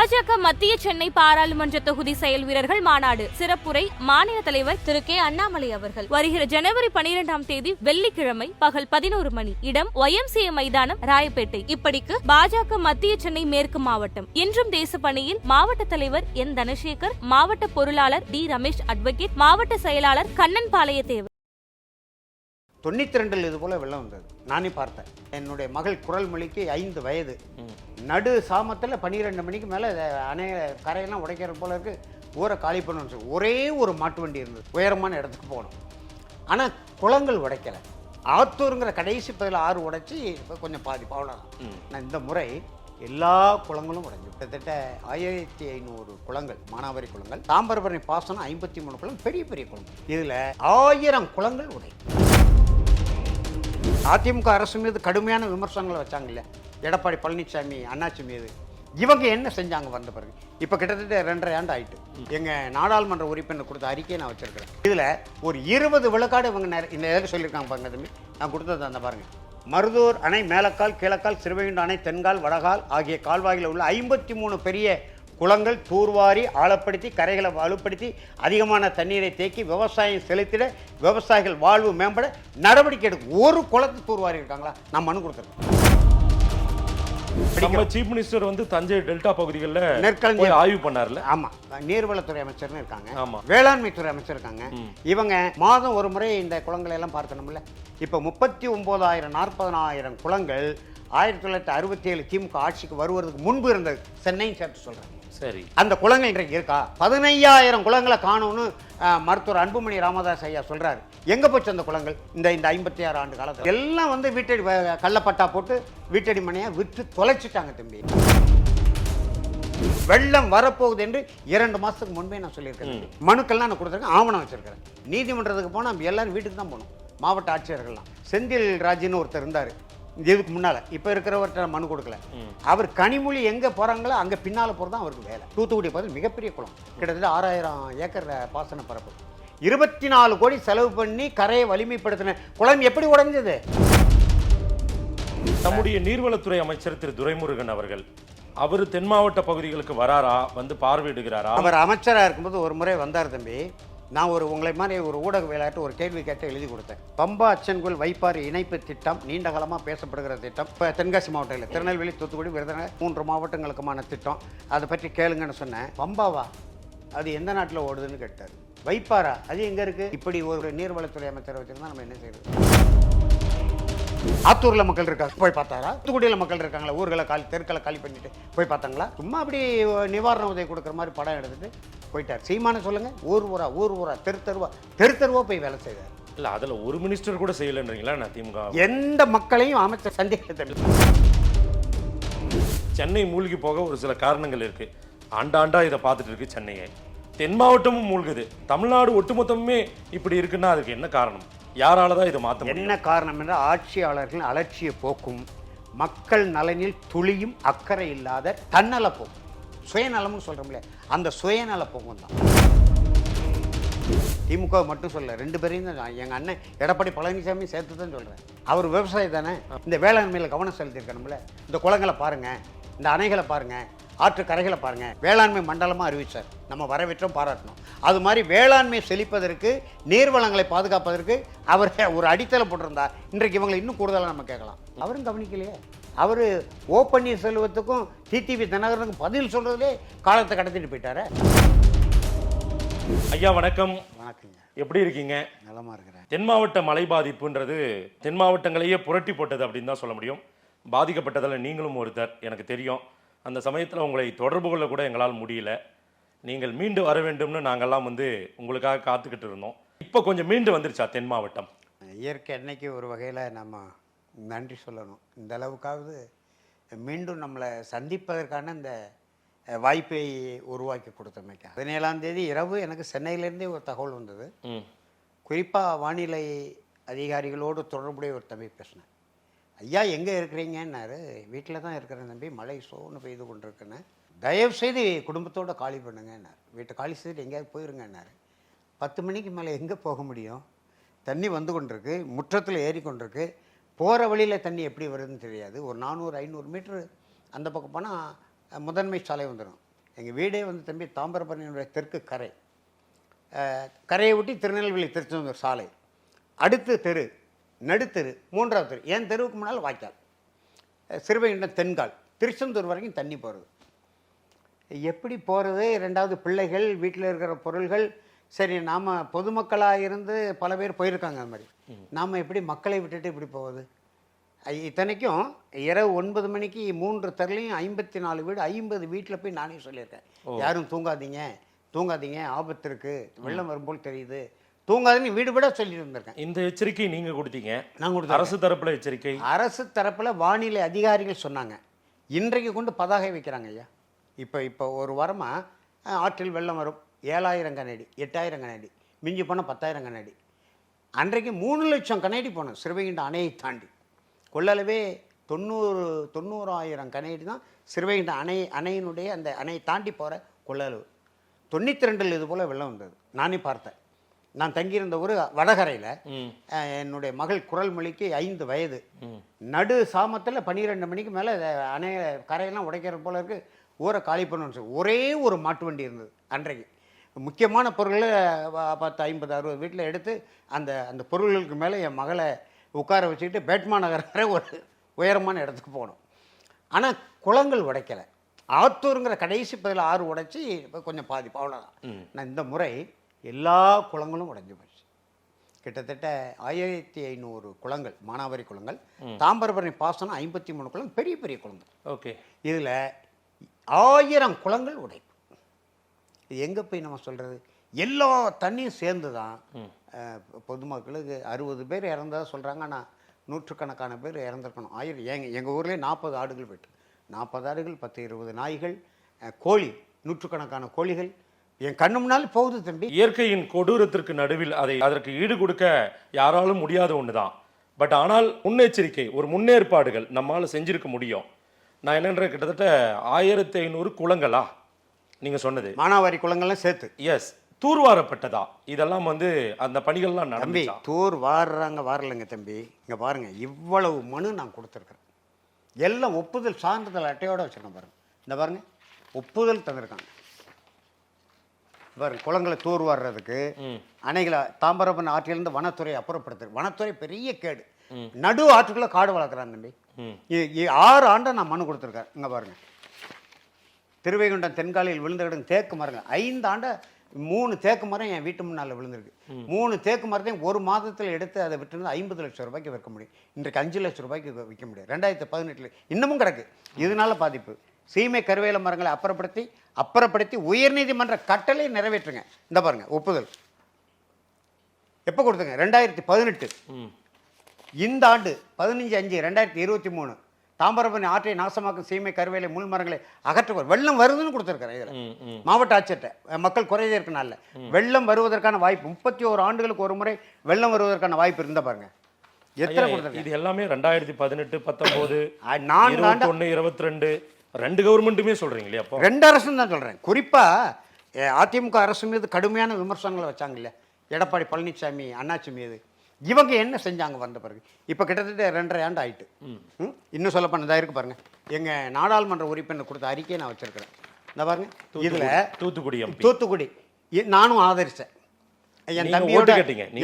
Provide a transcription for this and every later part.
பாஜக மத்திய சென்னை பாராளுமன்ற தொகுதி செயல் வீரர்கள் மாநாடு சிறப்புரை மாநில தலைவர் திரு கே அண்ணாமலை அவர்கள். வருகிற ஜனவரி 12ஆம் தேதி வெள்ளிக்கிழமை பகல் 11 மணி. இடம் YMCA மைதானம், ராயப்பேட்டை. இப்படிக்கு பாஜக மத்திய சென்னை மேற்கு மாவட்டம். இன்றும் தேசப்பணியில் மாவட்ட தலைவர் என் தனசேகர், மாவட்ட பொருளாளர் டி ரமேஷ் அட்வொகேட், மாவட்ட செயலாளர் கண்ணன் பாளையத்தேவர். 92 இது போல வெள்ளம் வந்தது. நானே பார்த்தேன். என்னுடைய மகள் குரல்மொழிக்கு 5 வயது. நடு சாமத்தில் 12 மணிக்கு மேலே அணை கரையெல்லாம் உடைக்கிறது போல இருக்கு. ஊரை காலி பண்ணணும். ஒரே ஒரு மாட்டு வண்டி இருந்தது. உயரமான இடத்துக்கு போகணும். ஆனால் குளங்கள் உடைக்கலை. ஆத்தூருங்கிற கடைசி பதில் 6 உடைச்சி இப்போ கொஞ்சம் பாதிப்பு, அவ்வளோதான். நான் இந்த முறை எல்லா குளங்களும் உடைஞ்சு கிட்டத்தட்ட 1500 குளங்கள், மானாவாரி குளங்கள். தாம்பரபரணி பாசனம் 53 குளம், பெரிய பெரிய குளங்கள். இதில் 1000 குளங்கள் உடை. அதிமுக அரசு மீது கடுமையான விமர்சனங்களை வச்சாங்க இல்லையா, எடப்பாடி பழனிசாமி அண்ணாச்சி மீது. இவங்க என்ன செஞ்சாங்க வந்த பிறகு? இப்போ கிட்டத்தட்ட 2.5 ஆண்டு ஆயிட்டு. எங்கள் நாடாளுமன்ற உறுப்பினர் கொடுத்த அறிக்கையை நான் வச்சிருக்கிறேன். இதில் ஒரு 20 விழுக்காடு இவங்க இந்த இதில் சொல்லியிருக்காங்க பாருங்க. தம்பி, நான் கொடுத்தது அந்த பாருங்க. மருதூர் அணை மேலக்கால், கீழக்கால், சிறுவைகுண்ட அணை தென்கால், வடகால் ஆகிய கால்வாயில் உள்ள 53 பெரிய குளங்கள் தூர்வாரி ஆழப்படுத்தி கரைகளை வலுப்படுத்தி அதிகமான தண்ணீரை தேக்கி விவசாயம் செலுத்திட, விவசாயிகள் வாழ்வு மேம்பட நடவடிக்கை எடுக்கும். ஒரு குளத்தை தூர்வாரி இருக்காங்களா? நான் மனு கொடுத்துருக்கேன். சீஃப் மினிஸ்டர் வந்து தஞ்சை டெல்டா பகுதிகளில் நெற்களஞ்சி ஆய்வு பண்ணார்ல. ஆமா, நீர்வளத்துறை அமைச்சர்னு இருக்காங்க, வேளாண்மை துறை அமைச்சர் இருக்காங்க. இவங்க மாதம் ஒரு முறை இந்த குளங்களை எல்லாம் பார்க்கணும்ல. இப்போ 39,000 40,000 குளங்கள் 1967 திமுக ஆட்சிக்கு வருவதற்கு முன்பு இருந்தது. சென்னையும் சேர்த்து சொல்றாங்க. சரி, அந்த குளங்கள் இன்றைக்கு இருக்கா? 15,000 குளங்களை காணும்னு மருத்துவர் அன்புமணி ராமதாஸ் ஐயா சொல்றாரு. எங்க போச்சு அந்த குளங்கள்? இந்த 56 ஆண்டு காலத்தில் எல்லாம் வந்து வீட்டடி கள்ளப்பட்டா போட்டு வீட்டடி மனையா விற்று தொலைச்சிட்டாங்க. தம்பி, வெள்ளம் வரப்போகுது என்று 2 மாசத்துக்கு முன்பே நான் சொல்லியிருக்கேன். மனுக்கள்லாம் நான் கொடுத்துருக்கேன், ஆவணம் வச்சிருக்கிறேன். நீதிமன்றத்துக்கு போனால் எல்லாரும் வீட்டுக்கு தான் போகணும். மாவட்ட ஆட்சியர்கள்லாம். செந்தில் ராஜின்னு ஒருத்தர் இருந்தார் இதுக்கு முன்னால. இப்ப இருக்கிறவர்கிட்ட மனு கொடுக்கல. அவர் கனிமொழி எங்க போறாங்களோ அங்க பின்னால போறதான் அவருக்கு வேலை. தூத்துக்குடி பகுதியில் மிகப்பெரிய குளம், கிட்டத்தட்ட 6000 ஏக்கர் பாசன பரப்பு. 24 கோடி செலவு பண்ணி கரையை வலிமைப்படுத்தின குளம் எப்படி உடைஞ்சது? நம்முடைய நீர்வளத்துறை அமைச்சர் திரு துரைமுருகன் அவர்கள், அவர் தென் மாவட்ட பகுதிகளுக்கு வராரா, வந்து பார்வையிடுகிறாரா? அவர் அமைச்சரா இருக்கும்போது ஒரு முறை வந்தார். தம்பி, நான் உங்களை மாதிரி ஒரு ஊடகவியலாளர்கிட்ட ஒரு கேள்வி கேட்டு எழுதி கொடுத்தேன். பம்பா அச்சன்கோல் வைப்பாறு இணைப்பு திட்டம் நீண்ட காலமாக பேசப்படுகிற திட்டம். இப்போ தென்காசி மாவட்டத்தில் திருநெல்வேலி, தூத்துக்குடி, விருதுநகர் 3 மாவட்டங்களுக்குமான திட்டம். அதை பற்றி கேளுங்கன்னு சொன்னேன். பம்பாவா, அது எந்த நாட்டில் ஓடுதுன்னு கேட்டார். வைப்பாரா, அது எங்கே இருக்குது? இப்படி ஒரு நீர்வளத்துறை அமைச்சரை வச்சுருந்தா நம்ம என்ன செய்யறது? ஆத்தூரில் மக்கள் இருக்காங்க, போய் பார்த்தாரா? தூத்துக்குடியில் மக்கள் இருக்காங்களா, ஊர்களை தெருக்களை காலி பண்ணிட்டு போய் பார்த்தாங்களா? சும்மா அப்படி நிவாரண உதவி கொடுக்குற மாதிரி படம் எடுத்துட்டு போயிட்டார். சீமான சொல்லுங்க, ஊர் ஊரா தெரு தெருவா போய் வேலை செய்தார். இல்லை, அதில் ஒரு மினிஸ்டர் கூட செய்யலைன்றீங்களா? நான் திமுக எந்த மக்களையும் அமைச்சர் சந்தேகத்தில். சென்னை மூழ்கி போக ஒரு சில காரணங்கள் இருக்கு. ஆண்டாண்டா இதை பார்த்துட்டு இருக்கு சென்னையை. தென் மாவட்டமும் மூழ்குது. தமிழ்நாடு ஒட்டுமொத்தமே இப்படி இருக்குன்னா அதுக்கு என்ன காரணம்? யாரால தான் இதை மாற்ற? என்ன காரணம் என்றால் ஆட்சியாளர்களின் அலட்சிய போக்கும், மக்கள் நலனில் துளியும் அக்கறை இல்லாத தன்னல போக்கும், சுயநலம்னு சொல்றோம்ல, அந்த சுயநல போக்கும் தான். திமுக மட்டும் சொல்ல, 2 பேரையும் தான். எங்க அண்ணன் எடப்பாடி பழனிசாமி சேர்த்து தான் சொல்றேன். அவர் விவசாயி தானே. இந்த வேளாண்மையில கவனம் செலுத்திருக்கணும்ல. இந்த குளங்களை பாருங்க, இந்த அணைகளை பாருங்க, ஆற்று கரைகளை பாருங்க. வேளாண்மை மண்டலமாக அறிவிச்சார். நம்ம வரவேற்றோம், பாராட்டணும். அது மாதிரி வேளாண்மை செழிப்பதற்கு, நீர்வளங்களை பாதுகாப்பதற்கு அவர் ஒரு அடித்தளம் போட்டிருந்தா இன்றைக்கு இவங்களை இன்னும் கூடுதலாக நம்ம கேட்கலாம். அவரும் கவனிக்கலையே. அவர் ஓ பன்னீர்செல்வத்துக்கும் டிடிவி தினகரனுக்கும் பதில் சொல்றதுலே காலத்தை கடத்திட்டு போயிட்டாரு. ஐயா வணக்கம். வணக்கங்க. எப்படி இருக்கீங்க? நலமா இருக்கிறேன். தென் மாவட்ட மழை பாதிப்புன்றது தென் மாவட்டங்களையே புரட்டி போட்டது அப்படின்னு தான் சொல்ல முடியும். பாதிக்கப்பட்டதில் நீங்களும் ஒருத்தர், எனக்கு தெரியும். அந்த சமயத்தில் உங்களை தொடர்பு கொள்ள கூட எங்களால் முடியல. நீங்கள் மீண்டு வர வேண்டும்னு நாங்கள்லாம் வந்து உங்களுக்காக காத்துக்கிட்டு இருந்தோம். இப்போ கொஞ்சம் மீண்டு வந்துருச்சா தென் மாவட்டம்? இயற்கை அன்னைக்கு ஒரு வகையில் நம்ம நன்றி சொல்லணும். இந்த அளவுக்காவது மீண்டும் நம்மளை சந்திப்பதற்கான இந்த வாய்ப்பை உருவாக்கி கொடுத்தமைக்கா. 17ஆம் தேதி இரவு எனக்கு சென்னையிலேருந்தே ஒரு தகவல் வந்தது. குறிப்பாக வானிலை அதிகாரிகளோடு தொடர்புடைய ஒரு தம்பி பேசினேன். ஐயா எங்கே இருக்கிறீங்கன்னாரு. வீட்டில் தான் இருக்கிறேன் தம்பி, மழை சோன்னு பெய்து கொண்டு இருக்கேன்னு. தயவுசெய்து குடும்பத்தோடு காலி பண்ணுங்கன்னார். வீட்டை காலி செய்துட்டு எங்கேயாவது போயிருங்கன்னாரு. 10 மணிக்கு மேலே எங்கே போக முடியும்? தண்ணி வந்து கொண்டிருக்கு, முற்றத்தில் ஏறி கொண்டிருக்கு. போகிற வழியில் தண்ணி எப்படி வருதுன்னு தெரியாது. ஒரு 400-500 மீட்ரு அந்த பக்கம் போனால் முதன்மை சாலை வந்துடும். எங்கள் வீடே வந்து தம்பி தாமிரபரணியினுடைய தெற்கு கரை, கரையை ஒட்டி திருநெல்வேலி திருச்செந்தூர் சாலை, அடுத்த தெரு நடுத்தெரு, மூன்றாவது தெரு, என் தெருவுக்கு முன்னால் வாய்க்கால், சிறுவைகுண்டம் தென்கால், திருச்செந்தூர் வரைக்கும் தண்ணி போகிறது. எப்படி போகிறது? ரெண்டாவது பிள்ளைகள், வீட்டில் இருக்கிற பொருள்கள். சரி, நாம் பொதுமக்களாக இருந்து பல பேர் போயிருக்காங்க அது மாதிரி, நாம் எப்படி மக்களை விட்டுட்டு இப்படி போகுது? இத்தனைக்கும் இரவு 9 மணிக்கு 3 தெருலையும் 54 வீடு, 50 வீட்டில் போய் நானே சொல்லியிருக்கேன், யாரும் தூங்காதீங்க தூங்காதீங்க, ஆபத்து இருக்குது, வெள்ளம் வரும்போல் தெரியுது, தூங்காதுன்னு வீடு விட சொல்லிட்டு இருந்திருக்கேன். இந்த எச்சரிக்கை நீங்க கொடுத்தீங்க? நான் கொடுத்தேன். அரசு தரப்புல எச்சரிக்கை? அரசு தரப்புல வானிலை அதிகாரிகள் சொன்னாங்க. இன்றைக்கு கொண்டு பதாகை வைக்கிறாங்க ஐயா. இப்போ ஒரு வாரமாக ஆற்றில் வெள்ளம் வரும், 7000 கனஅடி, 8000 கனஅடி, மிஞ்சி போனால் 10,000 கனஅடி. அன்றைக்கு 3 லட்சம் கனஅடி போனோம் சிறுவைகுண்டம் அணையை தாண்டி. கொள்ளளவே 90,000 கனஅடி தான் சிறுவைகுண்டம் அணையினுடைய அந்த அணையை தாண்டி போகிற கொள்ளளவு. 92 இது போல் வெள்ளம் வந்தது, நானே பார்த்தேன். நான் தங்கியிருந்த ஒரு வடகரையில் என்னுடைய மகள் குரல்மொழிக்கு 5 வயது. நடு சாமத்தில் 12 மணிக்கு மேலே அணைய கரையெல்லாம் உடைக்கிற போல இருக்கு, ஊரை காலி பண்ணணும்னு சொல்லி ஒரே ஒரு மாட்டு வண்டி இருந்தது. அன்றைக்கு முக்கியமான பொருள்களை 10, 50, 60 வீட்டில் எடுத்து அந்த அந்த பொருள்களுக்கு மேலே என் மகளை உட்கார வச்சுக்கிட்டு பேட்மா நகர ஒரு உயரமான இடத்துக்கு போகணும். ஆனால் குளங்கள் உடைக்கலை. ஆத்தூருங்கிற கடைசி பதில் 6 உடைச்சி கொஞ்சம் பாதிப்பு, அவ்வளோதான். நான் இந்த முறை எல்லா குளங்களும் உடைஞ்சு போச்சு. கிட்டத்தட்ட 1500 குளங்கள், மானாவாரி குளங்கள், தாமிரபரணி பாசனம் 53 குளம், பெரிய பெரிய குளங்கள். ஓகே. இதில் 1000 குளங்கள் உடைப்பு. இது எங்கே போய் நம்ம சொல்கிறது? எல்லா தண்ணியும் சேர்ந்து தான் பொதுமக்களுக்கு 60 பேர் இறந்ததாக சொல்கிறாங்க. ஆனால் நூற்றுக்கணக்கான பேர் இறந்துருக்கணும். 1000 எங்கள் ஊர்லேயே 40 ஆடுகள் போய்ட்டு, 40 ஆடுகள், 10-20 நாய்கள், கோழி, நூற்றுக்கணக்கான கோழிகள் என் கண்ணு முன்னால் போகுது தம்பி. இயற்கையின் கொடூரத்திற்கு நடுவில் அதற்கு ஈடு கொடுக்க யாராலும் முடியாத ஒன்று தான். பட் ஆனால் முன்னெச்சரிக்கை, ஒரு முன்னேற்பாடுகள் நம்மால் செஞ்சிருக்க முடியும். நான் என்னன்ற கிட்டத்தட்ட 1500 குளங்களா நீங்க சொன்னது? மானாவாரி குளங்கள்லாம் சேர்த்து. எஸ். தூர்வாரப்பட்டதா? இதெல்லாம் வந்து அந்த பணிகள்லாம் தம்பி தூர் வாடுறாங்க, வாரலைங்க தம்பி. இங்கே பாருங்கள், இவ்வளவு மனு நான் கொடுத்துருக்குறேன். எல்லாம் ஒப்புதல் சான்றிதழ் அட்டையோடு வச்சுருக்கேன். பாருங்கள், இந்த பாருங்கள், ஒப்புதல் தந்திருக்காங்க. பாருங்க, குளங்களை தூர் வாடுறதுக்கு, அணைகளை தாமிரபரணி ஆற்றிலிருந்து வனத்துறை அப்புறப்படுத்துறது. வனத்துறை பெரிய கேடு, நடு ஆற்றுக்குள்ளே காடு வளர்க்குறான் தம்பி. 6 ஆண்டை நான் மனு கொடுத்துருக்கேன். இங்கே பாருங்கள், திருவைகுண்டம் தென்காலியில் விழுந்த கிடக்கு தேக்கு மரங்கள் 5 ஆண்டை 3 தேக்கு மரம் என் வீட்டு முன்னால் விழுந்திருக்கு. 3 தேக்கு மரத்தையும் 1 மாதத்தில் எடுத்து அதை விட்டுருந்து 50 லட்சம் ரூபாய்க்கு விற்க முடியும். இன்றைக்கு 5 லட்சம் ரூபாய்க்கு விற்க முடியும். 2018 இன்னமும் கிடக்கு. இதனால பாதிப்பு. சீமை கருவேல மரங்களை அப்புறப்படுத்தி உயர்நீதிமன்ற கட்டளை நிறைவேற்றுங்க. இந்த பாருங்க, ஒப்புதல் எப்போ கொடுத்துங்க? 2018. இந்த ஆண்டு 15/5/2023 தாமிரபரணி ஆற்றை நாசமாக்கும் சீமை கருவேலை முள் மரங்களை அகற்றுவார். வெள்ளம் வருதுன்னு கொடுத்துருக்கிறேன். இதில் மாவட்ட ஆட்சியர்கிட்ட மக்கள் குறைதே இருக்கனால வெள்ளம் வருவதற்கான வாய்ப்பு 31 ஆண்டுகளுக்கு ஒரு முறை வெள்ளம் வருவதற்கான வாய்ப்பு இருந்தா பாருங்க. எத்தனை கொடுத்துருக்கேன்? இது எல்லாமே 2018, 19, 4 ஆண்டு, 21, 22 2 கவர்மெண்ட்டுமே சொல்றீங்க இல்லையா? அப்போ 2 அரசுன்னு தான் சொல்றேன். குறிப்பா அதிமுக அரசு மீது கடுமையான விமர்சனங்களை வச்சாங்க இல்லையா, எடப்பாடி பழனிசாமி, அண்ணாச்சி மீது. இவங்க என்ன செஞ்சாங்க வந்த பிறகு? இப்போ கிட்டத்தட்ட 2.5 ஆண்டு ஆயிட்டு. இன்னும் சொல்ல பண்ணதா இருக்கு பாருங்க. எங்க நாடாளுமன்ற உறுப்பினர் கொடுத்த அறிக்கையை நான் வச்சிருக்கிறேன். இந்த பாருங்க, இதுல தூத்துக்குடி நானும் ஆதரிச்சேன்.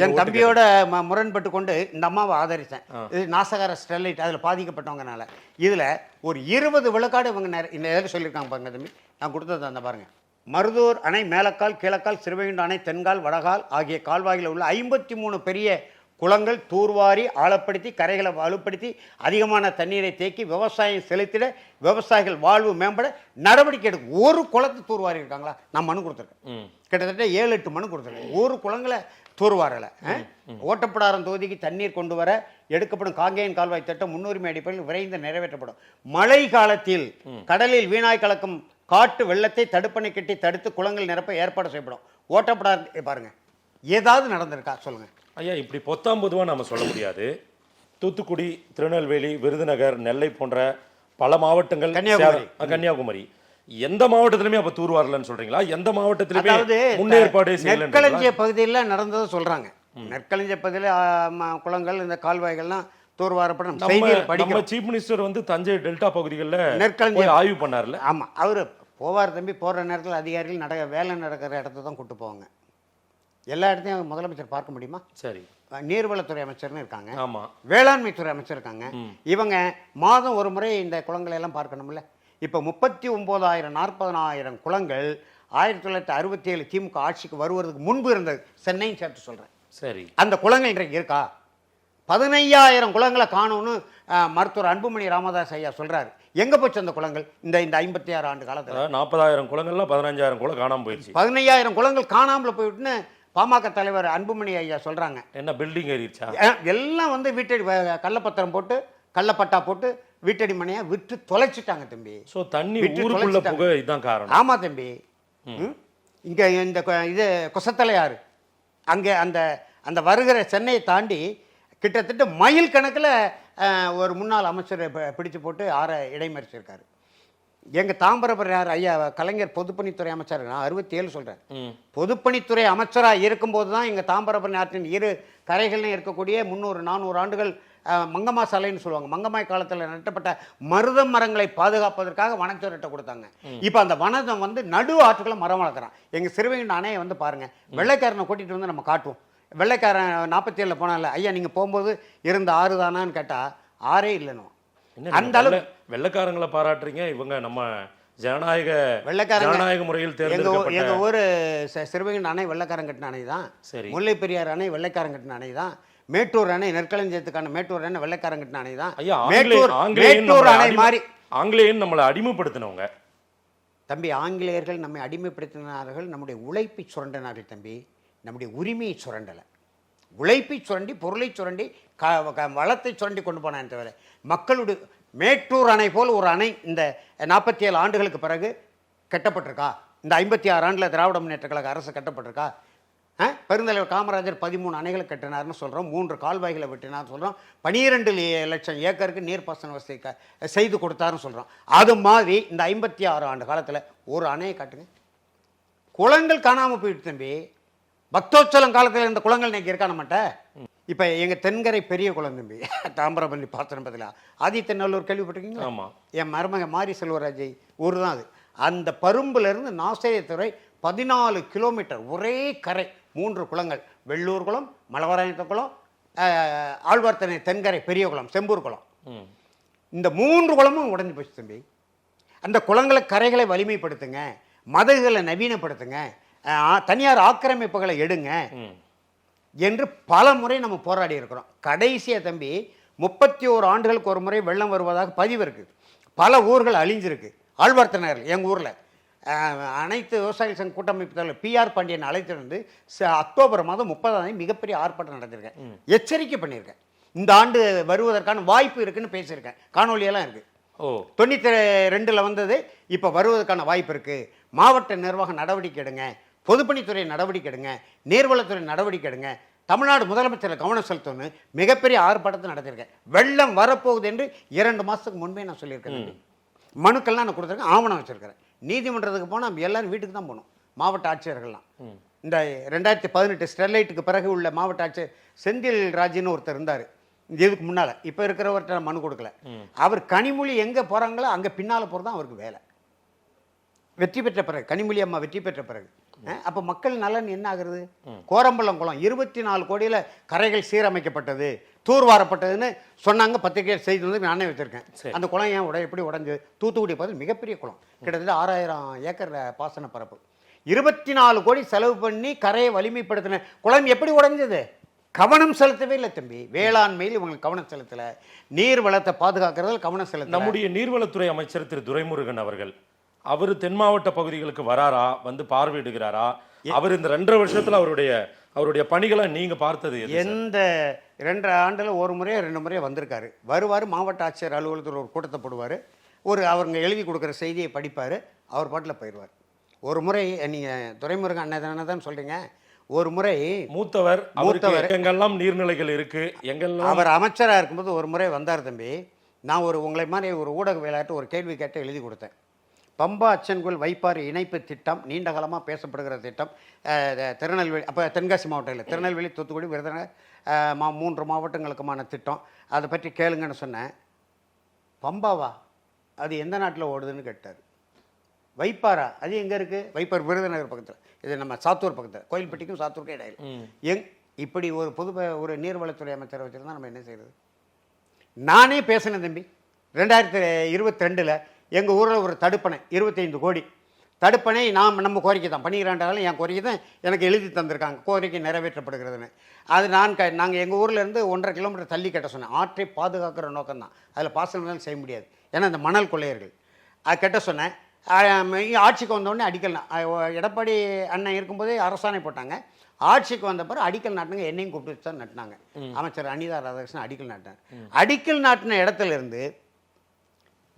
என் தம்பியோட முரண்பட்டு கொண்டு இந்த அம்மாவை ஆதரித்தேன். இது நாசகார ஸ்டெர்லைட், அதில் பாதிக்கப்பட்டவங்கனால. இதில் ஒரு 20 விழுக்காடு இவங்க இந்த எதில் சொல்லியிருக்காங்க பாருங்க தம்பி. நான் கொடுத்தது அந்த பாருங்க, மருதூர் அணை, மேலக்கால், கீழக்கால், சிறுவைகுண்டம் அணை, தென்கால், வடகால் ஆகிய கால்வாயில் உள்ள 53 பெரிய குளங்கள் தூர்வாரி ஆழப்படுத்தி கரைகளை வலுப்படுத்தி அதிகமான தண்ணீரை தேக்கி விவசாயம் செலுத்திட விவசாயிகள் வாழ்வு மேம்பட நடவடிக்கை எடுக்கும். ஒரு குளத்தை தூர்வாரி இருக்காங்களா? நான் மனு கொடுத்துருக்கேன். கிட்டத்தட்ட 7-8 மனு கொடுத்துருக்கேன். ஒரு குளங்களை தூர்வாரலை. ஓட்டப்படாரம் தொகுதிக்கு தண்ணீர் கொண்டு வர எடுக்கப்படும் காங்கேயன் கால்வாய் திட்டம் முன்னுரிமை அடிப்படையில் விரைந்து நிறைவேற்றப்படும். மழை காலத்தில் கடலில் வீணாய் கலக்கும் காட்டு வெள்ளத்தை தடுப்பணை கட்டி தடுத்து குளங்கள் நிரப்ப ஏற்பாடு செய்யப்படும். ஓட்டப்படாரம் பாருங்க, ஏதாவது நடந்திருக்கா சொல்லுங்க ஐயா? இப்படி பொத்தாம்பதுவா நம்ம சொல்ல முடியாது. தூத்துக்குடி, திருநெல்வேலி, விருதுநகர், நெல்லை போன்ற பல மாவட்டங்கள், கன்னியாகுமரி, எந்த மாவட்டத்திலுமே அப்ப தூர்வாரலன்னு சொல்றீங்களா? எந்த மாவட்டத்திலுமே முன்னேற்பாடு செய்யல? நெற்களஞ்சிய பகுதியில் நடந்ததை சொல்றாங்க. நெற்களஞ்சிய பகுதியில் குளங்கள், இந்த கால்வாய்கள்லாம் தூர்வாரப்படும். நம்ம சீஃப் மினிஸ்டர் வந்து தஞ்சை டெல்டா பகுதிகளில் நெற்களஞ்சிய ஆய்வு பண்ணார்ல. ஆமா, அவரு போவார் தம்பி. போகிற நேரத்தில் அதிகாரிகள் வேலை நடக்கிற இடத்த தான் கூட்டு போவாங்க. எல்லா இடத்தையும் முதலமைச்சர் பார்க்க முடியுமா? சரி. நீர்வளத்துறை அமைச்சர்னு இருக்காங்க, ஆமாம், வேளாண்மைத்துறை அமைச்சர் இருக்காங்க. இவங்க மாதம் ஒரு முறை இந்த குளங்களை எல்லாம் பார்க்கணும்ல. இப்போ 39,000 40,000 குளங்கள் 1967 திமுக ஆட்சிக்கு வருவதற்கு முன்பு இருந்தது. சென்னையும் சேர்த்து சொல்கிறேன். சரி. அந்த குளங்கள் இன்றைக்கு இருக்கா? 15,000 குளங்களை காணும்னு மருத்துவர் அன்புமணி ராமதாஸ் ஐயா சொல்றாரு. எங்க போச்சு அந்த குளங்கள்? இந்த 56 ஆண்டு காலத்தில் 40,000 குளங்கள்ல 15,000 குளம் காணாமல் போயிடுச்சு. 15,000 குளங்கள் காணாமல் போயிட்டுன்னு பாமக தலைவர் அன்புமணி ஐயா சொல்றாங்க. என்ன பில்டிங் ஏறிடுச்சா? எல்லாம் வந்து வீட்டடி கள்ளப்பத்திரம் போட்டு கள்ளப்பட்டா போட்டு வீட்டடி மனையா விட்டு தொலைச்சிட்டாங்க தம்பி. ஸோ தண்ணி ஊருக்குள்ள புகை இதுதான் காரணம். ஆமா தம்பி. இங்க இந்த இது கொசத்தலையாறு அங்கே அந்த அந்த வருகிற சென்னையை தாண்டி கிட்டத்தட்ட மைல் கணக்கில் ஒரு முன்னாள் அமைச்சர் பிடிச்சு போட்டு இடைமறிச்சிருக்காரு. எங்கள் தாம்பரபுரம் யார் ஐயா கலைஞர் பொதுப்பணித்துறை அமைச்சர். நான் 67 சொல்கிறேன். பொதுப்பணித்துறை அமைச்சராக இருக்கும்போது தான் எங்கள் தாம்பரபுரம் நாட்டின் இரு கரைகள்லையும் இருக்கக்கூடிய 300-400 ஆண்டுகள் மங்கம்மா சாலைன்னு சொல்லுவாங்க. மங்கம்மாய் காலத்தில் நட்டப்பட்ட மருத மரங்களை பாதுகாப்பதற்காக வனத்துறையிட்ட கொடுத்தாங்க. இப்போ அந்த வனதம் வந்து நடு ஆற்றுக்குள்ள மரம் வளர்க்குறான். எங்கள் சிறுவைகுண்ட அணையை வந்து பாருங்கள். வெள்ளைக்காரனை கூட்டிகிட்டு வந்து நம்ம காட்டுவோம். வெள்ளைக்காரன் 47 போனால ஐயா நீங்கள் போகும்போது இருந்த ஆறு தானான்னு கேட்டால் ஆறே இல்லைன்னு. அந்த அளவு வெள்ளைக்காரங்களை பாராட்டுறீங்க. இவங்க நம்ம ஜனநாயக முறையில் தேர்ந்தெடுக்கப்பட்ட எங்கள் ஊர் சிறுவைகுண்ட அணை வெள்ளைக்காரன் கட்டின அணை தான். சரி. முல்லை பெரியார் அணை வெள்ளைக்காரன் கட்டின அணை தான். மேட்டூர் அணை நெற்களஞ்சியத்துக்கான மேட்டூர் அணை வெள்ளைக்காரன் கட்டின அணை தான். மேட்டூர் அணை மாதிரி ஆங்கிலேயன் நம்மளை அடிமைப்படுத்தினவங்க தம்பி. ஆங்கிலேயர்கள் நம்மை அடிமைப்படுத்தினார்கள், நம்முடைய உழைப்பை சுரண்டினார்கள் தம்பி. நம்முடைய உரிமையை சுரண்டலை. உழைப்பை சுரண்டி பொருளை சுரண்டி வளத்தை சுரண்டி கொண்டு போனான் தவிர மக்களுடைய மேட்டூர் அணை போல் ஒரு அணை இந்த 47 ஆண்டுகளுக்கு பிறகு கட்டப்பட்டிருக்கா? இந்த 56 ஆண்டில் திராவிட முன்னேற்ற கழக அரசு கட்டப்பட்டிருக்கா? பெருந்தலைவர் காமராஜர் 13 அணைகளை கட்டினார்னு சொல்கிறோம், 3 கால்வாய்களை வெட்டினார்னு சொல்கிறோம், 12 லட்சம் ஏக்கருக்கு நீர்ப்பாசன வசதி செய்து கொடுத்தாருன்னு சொல்கிறோம். அது மாதிரி இந்த 56 ஆண்டு காலத்தில் ஒரு அணையை காட்டுங்க. குளங்கள் காணாமல் போயிட்டு தம்பி. பக்தோச்சலம் காலத்தில் இந்த குளங்கள் இன்னைக்கு இருக்கா நம்மகிட்ட? இப்போ எங்கள் தென்கரை பெரிய குளம் தம்பி, தாமிரபரணி பாத்திரம் பதிலா ஆதித்தநல்லூர் கேள்விப்பட்டிருக்கீங்களா? ஆமாம். என் மருமக மாரி செல்வராஜ் ஊர் தான் அது. அந்த பரும்புலேருந்து நாசேயத்துறை 14 கிலோமீட்டர் ஒரே கரை, 3 குளங்கள். வெள்ளூர் குளம், மலவராயத்த குளம், ஆழ்வார்த்தனை தென்கரை பெரிய குளம், செம்பூர் குளம். இந்த 3 குளமும் உடஞ்சி போச்சு தம்பி. அந்த குளங்களை கரைகளை வலிமைப்படுத்துங்க, மதகுகளை நவீனப்படுத்துங்க, தனியார் ஆக்கிரமிப்புகளை எடுங்க என்று பல முறை நம்ம போராடி இருக்கிறோம். கடைசியாக தம்பி 31 ஆண்டுகளுக்கு ஒரு முறை வெள்ளம் வருவதாக பதிவு இருக்குது. பல ஊர்கள் அழிஞ்சிருக்கு. ஆழ்வார்த்தனர் எங்கள் ஊரில் அனைத்து விவசாய சங்க கூட்டமைப்பு தலைவர் பிஆர் பாண்டியன் அழைத்திருந்து அக்டோபர் மாதம் 30ஆம் மிகப்பெரிய ஆர்ப்பாட்டம் நடந்திருக்கேன். எச்சரிக்கை பண்ணியிருக்கேன். இந்த ஆண்டு வருவதற்கான வாய்ப்பு இருக்குன்னு பேசியிருக்கேன். காணொலியெல்லாம் இருக்குது. 92 வந்தது, இப்போ வருவதற்கான வாய்ப்பு இருக்குது. மாவட்ட நிர்வாக நடவடிக்கை எடுங்க, பொதுப்பணித்துறை நடவடிக்கை எடுங்க, நீர்வளத்துறை நடவடிக்கை எடுங்க, தமிழ்நாடு முதலமைச்சர் கவனம் செலுத்தணும் மிகப்பெரிய ஆர்ப்பாட்டத்தை நடத்திருக்கேன். வெள்ளம் வரப்போகுது என்று 2 மாதத்துக்கு முன்பே நான் சொல்லியிருக்கேன். மனுக்கள்லாம் நான் கொடுத்துருக்கேன், ஆவணம் வச்சுருக்கிறேன். நீதிமன்றத்துக்கு போனால் நம்ம எல்லோரும் வீட்டுக்கு தான் போகணும். மாவட்ட ஆட்சியர்கள்லாம் இந்த 2018 ஸ்டெர்லைட்டுக்கு பிறகு உள்ள மாவட்ட ஆட்சியர் செந்தில் ராஜின்னு ஒருத்தர் இருந்தார் இதுக்கு முன்னால். இப்போ இருக்கிறவர்கிட்ட மனு கொடுக்கல. அவர் கனிமொழி எங்கே போகிறாங்களோ அங்கே பின்னால் போகிறது தான் அவருக்கு வேலை. வெற்றி பெற்ற பிறகு, கனிமொழி அம்மா வெற்றி பெற்ற பிறகு அப்போ மக்கள் நலன் என்ன ஆகுறது? கோரம்பள்ளம் குளம் 24 கோடியில் கரைகள் சீரமைக்கப்பட்டது, தூர்வாரப்பட்டதுன்னு சொன்னாங்க. பத்திரிகை செய்தி வந்து நானே வச்சுருக்கேன். அந்த குளம் ஏன் எப்படி உடஞ்சு? தூத்துக்குடி பார்த்து மிகப்பெரிய குளம், கிட்டத்தட்ட 6000 ஏக்கர் பாசன பரப்பு, 24 கோடி செலவு பண்ணி கரையை வலிமைப்படுத்தின குளம் எப்படி உடைஞ்சது? கவனம் செலுத்தவே இல்லை தம்பி. வேளாண்மையில் இவங்களுக்கு கவனம் செலுத்தலை, நீர் வளத்தை பாதுகாக்கிறதில் கவனம் செலுத்த. நம்முடைய நீர்வளத்துறை அமைச்சர் திரு துரைமுருகன் அவர்கள் அவர் தென் மாவட்ட பகுதிகளுக்கு வராரா, வந்து பார்வையிடுகிறாரா? அவர் இந்த 2.5 வருஷத்துல அவருடைய பணிகளை நீங்க பார்த்தது எந்த 2 ஆண்டுல ஒரு முறையோ 2 முறையோ வந்திருக்காரு. வருவார், மாவட்ட ஆட்சியர் அலுவலகத்தில் ஒரு கூட்டத்தை போடுவார், அவங்க எழுதி கொடுக்குற செய்தியை படிப்பார், அவர் பாட்டில் போயிடுவார். ஒரு முறை நீங்கள் துரைமுருகன் அண்ணன் தான் சொல்கிறீங்க, ஒரு முறை மூத்தவர் எங்கெல்லாம் நீர்நிலைகள் இருக்கு எங்கெல்லாம் அவர் அமைச்சராக இருக்கும்போது ஒரு முறை வந்தார் தம்பி. நான் உங்களை மாதிரி ஒரு ஊடக விளையாட்டு ஒரு கேள்வி கேட்டு எழுதி கொடுத்தேன். பம்பா அச்சன்கோவில் வைப்பாறு இணைப்பு திட்டம் நீண்ட காலமாக பேசப்படுகிற திட்டம். திருநெல்வேலி, அப்போ தென்காசி மாவட்டம் இல்லை, திருநெல்வேலி, தூத்துக்குடி, விருதுநகர் 3 மாவட்டங்களுக்குமான திட்டம். அதை பற்றி கேளுங்கன்னு சொன்னேன். பம்பாவா அது எந்த நாட்டில் ஓடுதுன்னு கேட்டார். வைப்பாரா அது எங்கே இருக்குது? வைப்பார் விருதுநகர் பக்கத்தில், இது நம்ம சாத்தூர் பக்கத்தில், கோயில்பட்டிக்கும் சாத்தூருக்கும் இடையில. இப்படி ஒரு நீர்வளத்துறை அமைச்சரை வச்சுருந்தா நம்ம என்ன செய்கிறது? நானே பேசினேன் தம்பி 2022 எங்கள் ஊரில் ஒரு தடுப்பணை 25 கோடி தடுப்பணை நம்ம கோரிக்கை தான், 12 ஆளும் என் கோரிக்கை தான் எனக்கு எழுதி தந்திருக்காங்க, கோரிக்கை நிறைவேற்றப்படுகிறதுன்னு. அது நாங்கள் எங்கள் ஊர்லேருந்து 1.5 கிலோமீட்டர் தள்ளி கட்ட சொன்னேன். ஆற்றை பாதுகாக்கிற நோக்கம் தான், அதில் பாசனம் செய்ய முடியாது, ஏன்னா இந்த மணல் கொள்ளையர்கள். அது கட்ட சொன்னேன். ஆட்சிக்கு வந்தோடனே அடிக்கல் எடப்பாடி அண்ணன் இருக்கும்போதே அரசாணை போட்டாங்க. ஆட்சிக்கு வந்த பிறகு அடிக்கல் நாட்டுங்க, என்னையும் கூப்பிட்டு தான் நட்டினாங்க. அமைச்சர் அனிதா ராதாகிருஷ்ணன் அடிக்கல் நாட்டினார். அடிக்கல் நாட்டின இடத்துல இருந்து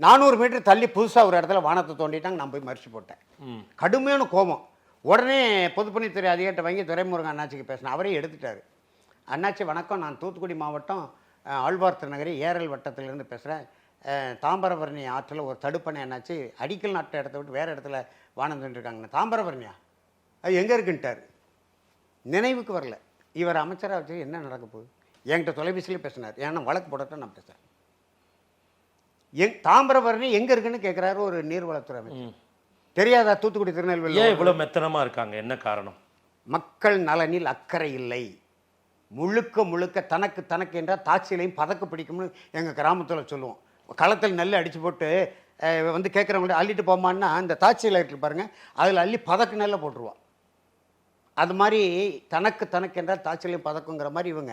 400 மீட்டர் தள்ளி புதுசாக ஒரு இடத்துல வானத்தை தோண்டிட்டாங்க. நான் போய் மறிச்சு போட்டேன். கடுமையான கோபம். உடனே பொதுப்பணித்துறை அதிகாரிட்ட வாங்கி துரைமுருகன் அண்ணாச்சிக்கு பேசினேன். அவரே எடுத்துட்டார். அண்ணாச்சி வணக்கம், நான் தூத்துக்குடி மாவட்டம் ஆழ்வார் திருநகரி ஏரல் வட்டத்திலேருந்து பேசுகிறேன். தாம்பரபரணி ஆற்றில் ஒரு தடுப்பணை என்னாச்சு, அடிக்கல் நாட்ட இடத்த விட்டு வேறு இடத்துல வானம் தோண்டிருக்காங்கண்ணா. தாம்பரபரணியா அது எங்கே இருக்குன்ட்டார். நினைவுக்கு வரல. இவர் அமைச்சராக வச்சு என்ன நடக்க போகுது? என்கிட்ட தொலைபேசியிலே பேசினார். ஏன்னா வழக்கு போடட்டும் நான் பேசுகிறேன். தாமிரபரணி எங்கே இருக்குன்னு கேட்குறாரு ஒரு நீர்வளத்துறை அமைச்சர். தெரியாதா? தூத்துக்குடி திருநெல்வேலி இவ்வளோ மெத்தனமாக இருக்காங்க, என்ன காரணம்? மக்கள் நலனில் அக்கறை இல்லை. முழுக்க தனக்கு என்றால் தாட்சியிலையும் பதக்கு பிடிக்கும்னு எங்கள் கிராமத்தில் சொல்லுவோம். களத்தில் நெல் அடித்து போட்டு வந்து கேட்குறவங்கள்ட்ட அள்ளிட்டு போமான்னா அந்த தாட்சியில் இருக்கு பாருங்கள், அதில் அள்ளி பதக்கு நெல்லை போட்டுருவான். அது மாதிரி தனக்கு என்றால் தாட்சியிலையும் பதக்குங்கிற மாதிரி இவங்க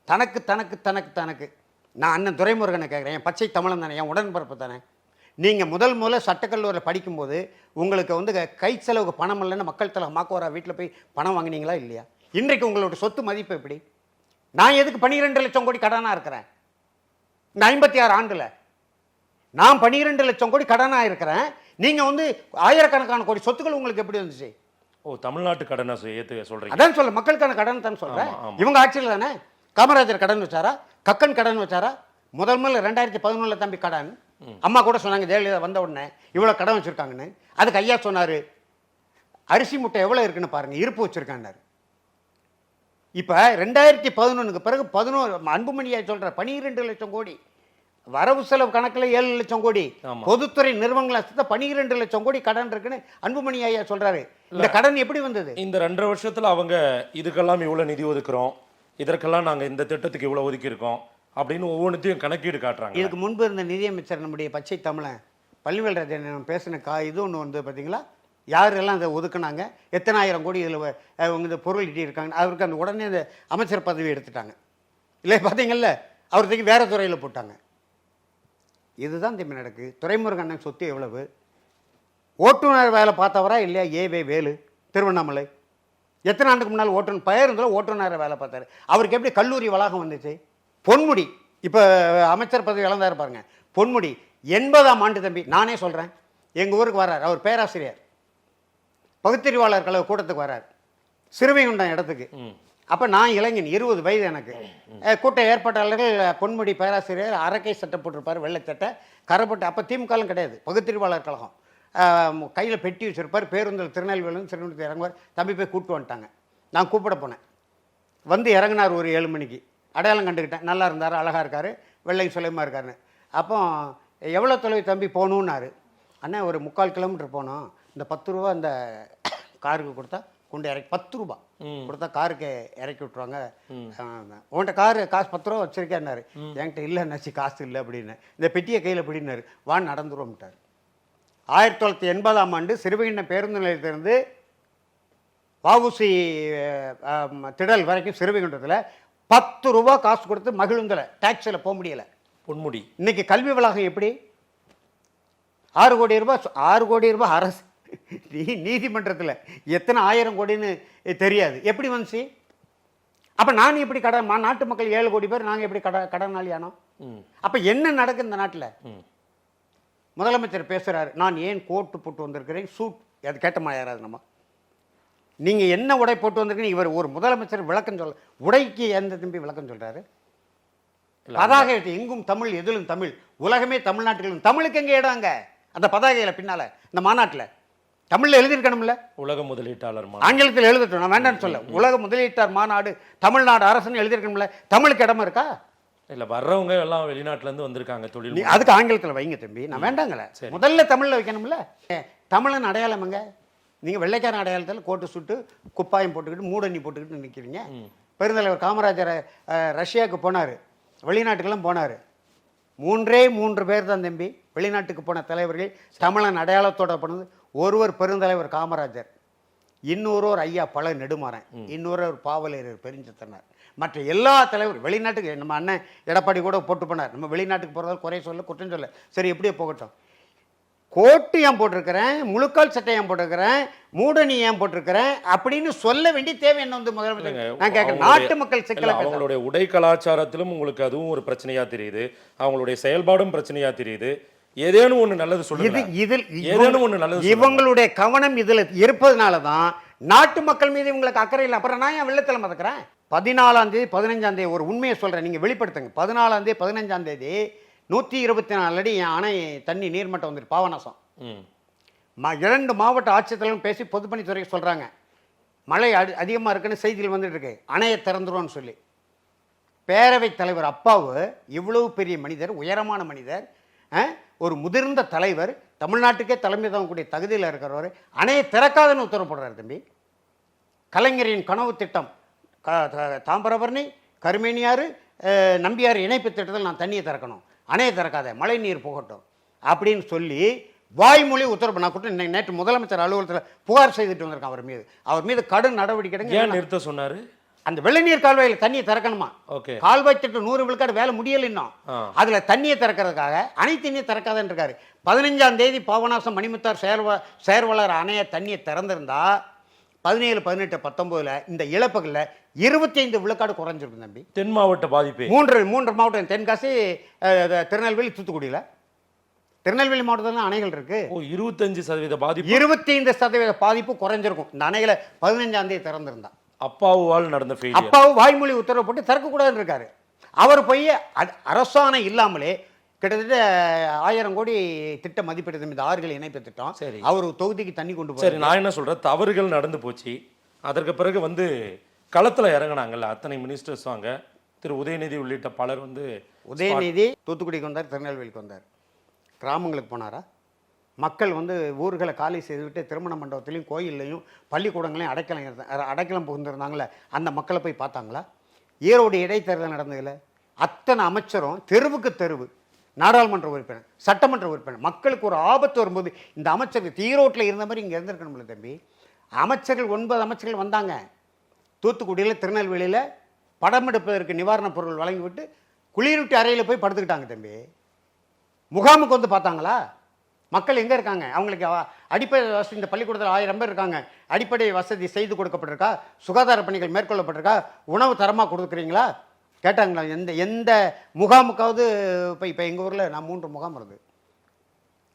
தனக்கு. நான் அண்ணன் துரைமுருகனை கேட்குறேன், என் பச்சை தமிழன் தானே, என் உடன்பிறப்பு தானே. நீங்கள் முதல்ல சட்டக்கல்லூரியில் படிக்கும்போது உங்களுக்கு வந்து கை செலவுக்கு பணம் இல்லைன்னு மக்கள் தலை மாக்கோரா வீட்டில் போய் பணம் வாங்கினீங்களா இல்லையா? இன்றைக்கு உங்களோட சொத்து மதிப்பு எப்படி? நான் எதுக்கு 12 லட்சம் கோடி கடனாக இருக்கிறேன்? இந்த 56 ஆண்டில் நான் 12 லட்சம் கோடி கடனாக இருக்கிறேன். நீங்கள் வந்து ஆயிரக்கணக்கான கோடி சொத்துக்கள் உங்களுக்கு எப்படி வந்துச்சு? தமிழ்நாட்டு கடனை ஏற்று சொல்கிறீங்க? அதான் சொல்ல, மக்களுக்கான கடன் தான் சொல்கிறேன். இவங்க ஆட்சியில் தானே. காமராஜர் கடன் வச்சாரா? கக்கன் கடன் வச்சாரா? முதல்ல 2011 தம்பி கடன். அம்மா கூட சொன்னாங்க ஜெயலலிதா வந்த உடனே இவ்வளோ கடன் வச்சுருக்காங்கன்னு. அதுக்கு ஐயா சொன்னார், அரிசி முட்டை எவ்வளோ இருக்குன்னு பாருங்கள், இருப்பு வச்சுருக்காண்டார். இப்போ 2011 பிறகு 11 அன்புமணியா சொல்கிற 12 லட்சம் கோடி வரவு செலவு கணக்கில் 7 லட்சம் கோடி பொதுத்துறை நிறுவனங்களை 12 லட்சம் கோடி கடன் இருக்குன்னு அன்புமணி ஐயா சொல்றாரு. இந்த கடன் எப்படி வந்தது? இந்த 2.5 வருஷத்துல அவங்க இதுக்கெல்லாம் இவ்வளவு நிதி ஒதுக்குறோம், இதற்கெல்லாம் நாங்க இந்த திட்டத்துக்கு இவ்வளவு ஒதுக்கி இருக்கோம் அப்படின்னு ஒவ்வொன்றுத்தையும் கணக்கீடு காட்டுறாங்க. இதுக்கு முன்பு இருந்த நிதியமைச்சர் நம்முடைய பச்சை தமிழன் பள்ளிவேல்ராஜன் பேசின இது ஒன்று வந்து பார்த்தீங்களா, யாரெல்லாம் அதை ஒதுக்குனாங்க, எத்தனை ஆயிரம் கோடி இதில் இந்த பொருள் ஈட்டி இருக்காங்க. அவருக்கு அந்த உடனே அந்த அமைச்சர் பதவி எடுத்துட்டாங்க. இல்லை பார்த்தீங்கல்ல, அவருக்கு வேற துறையில் போட்டாங்க. இதுதான் திரும்பி நடக்குது. துரைமுருகன் சொத்து எவ்வளவு? ஓட்டுநர் வேலை பார்த்தவரா இல்லையா? ஏவே வேலு திருவண்ணாமலை எத்தனை ஆண்டுக்கு முன்னால் ஓட்டுநர் பெயர்ந்தாலும் ஓட்டுநர் வேலை பார்த்தாரு. அவருக்கு எப்படி கல்லூரி வளாகம் வந்துச்சு? பொன்முடி இப்போ அமைச்சர் பதவி இழந்தாரு பாருங்க. பொன்முடி 80ஆம் ஆண்டு தம்பி, நானே சொல்கிறேன், எங்கள் ஊருக்கு வர்றார். அவர் பேராசிரியர், பகுத்தறிவாளர் கழக கூட்டத்துக்கு வர்றார், சிறுவைகுண்டம் இடத்துக்கு. அப்போ நான் இளைஞன், 20 வயது எனக்கு. கூட்ட ஏற்பாட்டாளர்கள் பொன்முடி பேராசிரியர், அரக்கை சட்டை போட்டிருப்பார், வெள்ளைச்சட்டை கரைப்பட்டு. அப்போ திமுகலும் கிடையாது, பகுத்தறிவாளர் கழகம். கையில் பெட்டி வச்சுருப்பார். பேருந்தில் திருநெல்வேலிருந்து திருநெல்வேலி இறங்குவார். தம்பி போய் கூப்பிட்டு வந்துட்டாங்க. நான் கூப்பிட போனேன். வந்து இறங்கினார் ஒரு 7 மணிக்கு. அடையாளம் கண்டுக்கிட்டேன். நல்லா இருந்தார், அழகாக இருக்கார், வெள்ளை சுலைமாக இருக்காருன்னு. அப்போ எவ்வளோ தொலைவு தம்பி போகணுன்னாரு. அண்ணா ஒரு 3/4 கிலோமீட்டர் போனோம், இந்த 10 ரூபா அந்த காருக்கு கொடுத்தா கொண்டு இறக்கி 10 ரூபா கொடுத்தா காருக்கு இறக்கி விட்ருவாங்க. உன்கிட்ட காசு 10 ரூபா வச்சுருக்கேன்னாரு. என்கிட்ட இல்லை நச்சு காசு இல்லை அப்படின்னு. இந்த பெட்டியை கையில் பிடினாரு. வான் நடந்துருவோம்ட்டார். 1980ஆம் ஆண்டு சிறுவைகுண்டம் பேருந்து நிலையத்திலிருந்து வஉசி திடல் வரைக்கும் சிறுவைகுண்டத்தில் 10 ரூபா காசு கொடுத்து மகிழுந்தலை, டாக்ஸியில் போக முடியலை. பொன்முடி இன்னைக்கு கல்வி வளாகம் எப்படி? 6 கோடி ரூபாய் 6 கோடி ரூபாய் அரசு நீதிமன்றத்தில் எத்தனை 1000 கோடின்னு தெரியாது. எப்படி வந்துச்சு? அப்போ நான் எப்படி கடன், நாட்டு மக்கள் 7 கோடி பேர் நாங்கள் எப்படி கடனாளி ஆனோம்? அப்போ என்ன நடக்குது இந்த நாட்டில்? முதலமைச்சர் பேசுகிறாரு, நான் ஏன் கோட்டு போட்டு வந்திருக்கிறேன், சூட். அது கேட்டமா யாராவது நம்ம? நீங்கள் என்ன உடை போட்டு வந்திருக்கீங்க? இவர் ஒரு முதலமைச்சர் விளக்கம் சொல்ல, உடைக்கு எந்த தம்பி விளக்கம் சொல்கிறாரு? பதாகை எங்கும் தமிழ், எதிலும் தமிழ், உலகமே தமிழ்நாட்டிலும். தமிழுக்கு எங்கே இடங்க? அந்த பதாகையில் பின்னால் இந்த மாநாட்டில் தமிழில் எழுதியிருக்கணும்ல. உலக முதலீட்டாளர் ஆங்கிலத்தில் எழுதட்டும், நான் வேண்டாம்னு சொல்ல. உலக முதலீட்டாளர் மாநாடு தமிழ்நாடு அரசுன்னு எழுதியிருக்கணும்ல. தமிழுக்கு இடமா இருக்கா? இல்லை, வர்றவங்க எல்லாம் வெளிநாட்டிலேருந்து வந்திருக்காங்க தொழில். அதுக்கு ஆங்கிலத்தில் வைங்க தம்பி, நான் வேண்டாங்களே. முதல்ல தமிழில் வைக்கணும்ல. தமிழன் அடையாளமங்க. நீங்கள் வெள்ளைக்காரன் அடையாளத்தில் கோட்டு சுட்டு குப்பாயம் போட்டுக்கிட்டு மூடண்ணி போட்டுக்கிட்டு நிற்கிறீங்க. பெருந்தலைவர் காமராஜர் ரஷ்யாவுக்கு போனார், வெளிநாட்டுக்கெல்லாம் போனார். 3 பேர் தான் தம்பி வெளிநாட்டுக்கு போன தலைவர்கள் தமிழன் அடையாளத்தோட போனது. ஒருவர் பெருந்தலைவர் காமராஜர், இன்னொருவர் ஐயா பல நெடுமாறன், இன்னொரு பாவலரர் பெருஞ்சித்தனார். மற்ற எல்லா தலைவரும் வெளிநாட்டுக்கு, நம்ம அண்ணன் எடப்பாடி கூட போட்டு போனார். நம்ம வெளிநாட்டுக்கு போகிறதால குறை சொல்ல குற்றம் சொல்ல, சரி எப்படியோ போகட்டும். கோட்டு ஏன் போட்டிருக்கிறேன், முழுக்கால் சட்டை ஏன் போட்டிருக்கிறேன், மூடணி ஏன் போட்டிருக்கிறேன் அப்படின்னு சொல்ல வேண்டிய தேவை என்ன வந்து முதலமைச்சர்? நான் கேட்கிறேன், நாட்டு மக்கள் சிக்கல. அவங்களுடைய உடை கலாச்சாரத்திலும் உங்களுக்கு அதுவும் ஒரு பிரச்சனையா தெரியுது, அவங்களுடைய செயல்பாடும் பிரச்சனையா தெரியுது. ஏதேனும் ஒண்ணு நல்லது சொல்லுங்க. ஏதேனும் ஒண்ணு நல்லது. இவங்களுடைய கவனம் இதுல இருப்பதனால தான் நாட்டு மக்கள் மீது இவங்களுக்கு அக்கறை இல்லை. அப்புறம் நான் ஏன் வெள்ளத்தில் மதக்கிறேன்? 14ஆம் தேதி 15ஆம் தேதி ஒரு உண்மையை சொல்றேன், நீங்க வெளிப்படுத்துங்க. 14ஆம் தேதி 15ஆம் தேதி 124 அடி என் அணை தண்ணி நீர்மட்டம் வந்துட்டு பாவநாசம். 2 மாவட்ட ஆட்சித்தலைவரும் பேசி பொதுப்பணித்துறைக்கு சொல்றாங்க, மழை அதிகமாக இருக்குன்னு செய்தியில் வந்துட்டு இருக்கு, அணையை திறந்துருவோன்னு சொல்லி. பேரவைத் தலைவர் அப்பாவு இவ்வளவு பெரிய மனிதர், உயரமான மனிதர், ஒரு முதிர்ந்த தலைவர், தமிழ்நாட்டுக்கே தலைமை தாங்கக்கூடிய தகுதியில் இருக்கிறவர் அணையை திறக்காதுன்னு உத்தரவு போடுறாரு தம்பி. கலைஞரின் கனவு திட்டம் தாமிரபரணி, கருமேனியாறு, நம்பியாறு இணைப்பு திட்டத்தில் நான் தண்ணியை திறக்கணும், அணையை திறக்காத, மழை நீர் போகட்டும் அப்படின்னு சொல்லி வாய்மொழி உத்தரவு. நான் கூட நேற்று முதலமைச்சர் அலுவலகத்தில் புகார் செய்துட்டு வந்திருக்கேன் அவர் மீது கடும் நடவடிக்கை. ஏன் நிறுத்த சொன்னாரு? அந்த வெள்ளநீர் கால்வாயில் தண்ணியை திறக்கணுமா? கால்வாய் திட்டம் 100 விழுக்காடு வேலை முடியல இன்னும். அதுல தண்ணியை திறக்கிறதுக்காக அணை தண்ணியை திறக்காதுன்னு இருக்காரு. 15ஆம் தேதி பாபநாசம் மணிமுத்தார் செயற்பாளர் அணைய தண்ணியை திறந்திருந்தா 17, 18, 19 இந்த இழப்புகள்ல 25 விழுக்காடு குறைஞ்சிருக்கும் தம்பி. தென் மாவட்ட பாதிப்பு 3 மாவட்டம், தென்காசி, திருநெல்வேலி, தூத்துக்குடியில. திருநெல்வேலி மாவட்டத்தில் அணைகள் இருக்கு. 25% பாதிப்பு, 25% பாதிப்பு குறைஞ்சிருக்கும் இந்த அணைகளை 15ஆம் தேதி திறந்திருந்தா. அப்பாவுவால் நடந்த அப்பாவு வாய்மொழி உத்தரவு போட்டு திறக்கக்கூடாதுன்னு இருக்காரு. அவர் போய் அரசாணை இல்லாமலே கிட்டத்தட்ட 1000 கோடி திட்ட மதிப்பீடு இந்த ஆறுகள் இணைப்பு திட்டம். சரி, அவர் தொகுதிக்கு தண்ணி கொண்டு போய். சரி, நான் என்ன சொல்றேன், தவறுகள் நடந்து போச்சு. அதற்கு பிறகு களத்துல இறங்கினாங்கல்ல அத்தனை மினிஸ்டர்ஸ் வாங்க, திரு உதயநிதி உள்ளிட்ட பலர் உதயநிதி தூத்துக்குடிக்கு வந்தார், திருநெல்வேலிக்கு வந்தார். கிராமங்களுக்கு போனாரா? மக்கள் ஊர்களை காலி செய்துவிட்டு திருமண மண்டபத்திலையும் கோயில்லையும் பள்ளிக்கூடங்களையும் அடைக்கலம் புகுந்திருந்தாங்களே, அந்த மக்களை போய் பார்த்தாங்களா? ஈரோடு இடைத்தேர்தல் நடந்ததில்ல, அத்தனை அமைச்சரும் தெருவுக்கு தெருவு, நாடாளுமன்ற உறுப்பினர், சட்டமன்ற உறுப்பினர், மக்களுக்கு ஒரு ஆபத்து வரும்போது இந்த அமைச்சர்கள் ஈரோட்டில் இருந்த மாதிரி இங்கே இருந்திருக்கணும்ல தம்பி. அமைச்சர்கள் 9 அமைச்சர்கள் வந்தாங்க. தூத்துக்குடியில், திருநெல்வேலியில் படம் எடுப்பதற்கு நிவாரணப் பொருள் வழங்கிவிட்டு குளிரூட்டி அறையில் போய் படுத்துக்கிட்டாங்க தம்பி. முகாமுக்கு பார்த்தாங்களா? மக்கள் எங்கே இருக்காங்க? அவங்களுக்கு அடிப்படை வசதி, இந்த பள்ளிக்கூடத்தில் 1000 பேர் இருக்காங்க, அடிப்படை வசதி செய்து கொடுக்கப்பட்டிருக்கா? சுகாதார பணிகள் மேற்கொள்ளப்பட்டிருக்கா? உணவு தரமாக கொடுக்குறீங்களா? கேட்டாங்களா? எந்த முகாமுக்காவது? இப்போ எங்கள் ஊரில் நான் 3 முகாம் வருது.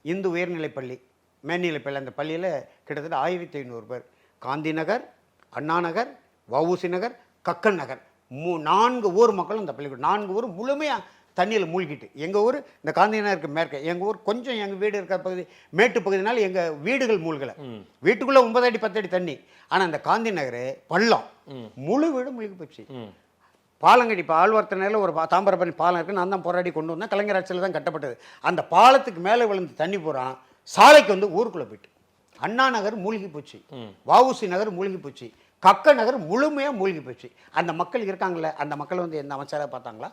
இந்து உயர்நிலைப்பள்ளி, மேல்நிலைப்பள்ளி, அந்த பள்ளியில் கிட்டத்தட்ட 1500 பேர். காந்தி நகர், அண்ணா நகர், வஉசி நகர், கக்கன் நகர், 4 ஊர் மக்களும் இந்த பள்ளிக்கூடம். 4 ஊர் முழுமையாக தண்ணியில் மூழ்கிட்டு. எங்கள் ஊர் இந்த காந்தி நகருக்கு மேற்க, எங்கள் ஊர் கொஞ்சம் எங்கள் வீடு இருக்கிற பகுதி மேட்டு பகுதினால எங்கள் வீடுகள் மூழ்கலை. வீட்டுக்குள்ளே 9 அடி 10 அடி தண்ணி. ஆனால் அந்த காந்தி நகர் பள்ளம், முழு வீடு மூழ்கி போச்சு. பாலங்கடி, இப்போ ஆழ்வார்த்தனையில் ஒரு தாமிரபரணி பாலம் இருக்குது, நான் தான் போராடி கொண்டு வந்தேன், கலைஞர் ஆட்சியில் தான் கட்டப்பட்டது. அந்த பாலத்துக்கு மேலே விழுந்து தண்ணி போகிறான், சாலைக்கு ஊருக்குள்ளே போயிட்டு. அண்ணா நகர் மூழ்கி போச்சு, வஉசி நகர் மூழ்கி போச்சு, கக்க நகர் முழுமையாக மூழ்கி போச்சு. அந்த மக்கள் இருக்காங்களே, அந்த மக்கள் எந்த அமைச்சராக பார்த்தாங்களா?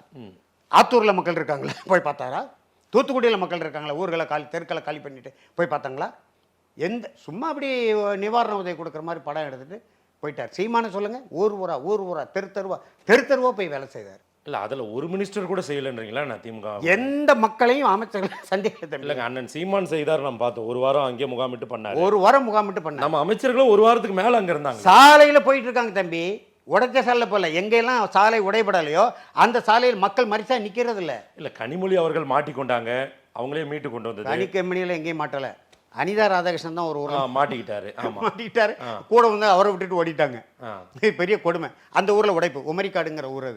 ஆத்தூரில் மக்கள் இருக்காங்களா? போய் பார்த்தாரா? தூத்துக்குடியில் மக்கள் இருக்காங்களா? ஊர்களை தெருக்களை காலி பண்ணிட்டு போய் பார்த்தாங்களா? சும்மா அப்படி நிவாரண உதவி கொடுக்குற மாதிரி படம் எடுத்துட்டு போயிட்டார். சீமானு சொல்லுங்க, ஊர் ஊரா தெரு தெருவா போய் வேலை செய்தார். இல்ல, அதுல ஒரு மினிஸ்டர் கூட செய்யலன்றீங்களா? நான் திமுக எந்த மக்களையும் அமைச்சர்கள் சந்திக்க இல்லைங்க. அண்ணன் சீமான் செய்தார், நம்ம பார்த்தோம். 1 வாரம் அங்கே முகாமிட்டு பண்ணாரு. 1 வாரம் முகாமிட்டு பண்ணார். நம்ம அமைச்சர்களும் 1 வாரத்துக்கு மேல அங்க இருந்தாங்க. சாலையில போயிட்டு இருக்காங்க தம்பி, உடைச்ச சாலை போல. எங்கெல்லாம் சாலை உடைபடலையோ அந்த சாலையில் மக்கள் மரிச்சா நிக்கிறது இல்ல. இல்ல, கனிமொழி அவர்கள் மாட்டிக்கொண்டாங்க, அவங்களே மீட்டு கொண்டு வந்தது. கனிமொழியில எங்கேயும் மாட்டல. அனிதா ராதாகிருஷ்ணன் தான் ஒரு ஊர்ல மாட்டிக்கிட்டாரு. கூட அவரை விட்டுட்டு ஓடிட்டாங்க. பெரிய கொடுமை. அந்த ஊர்ல உடைப்பு, உமரிக்காடுங்கிற ஊர்.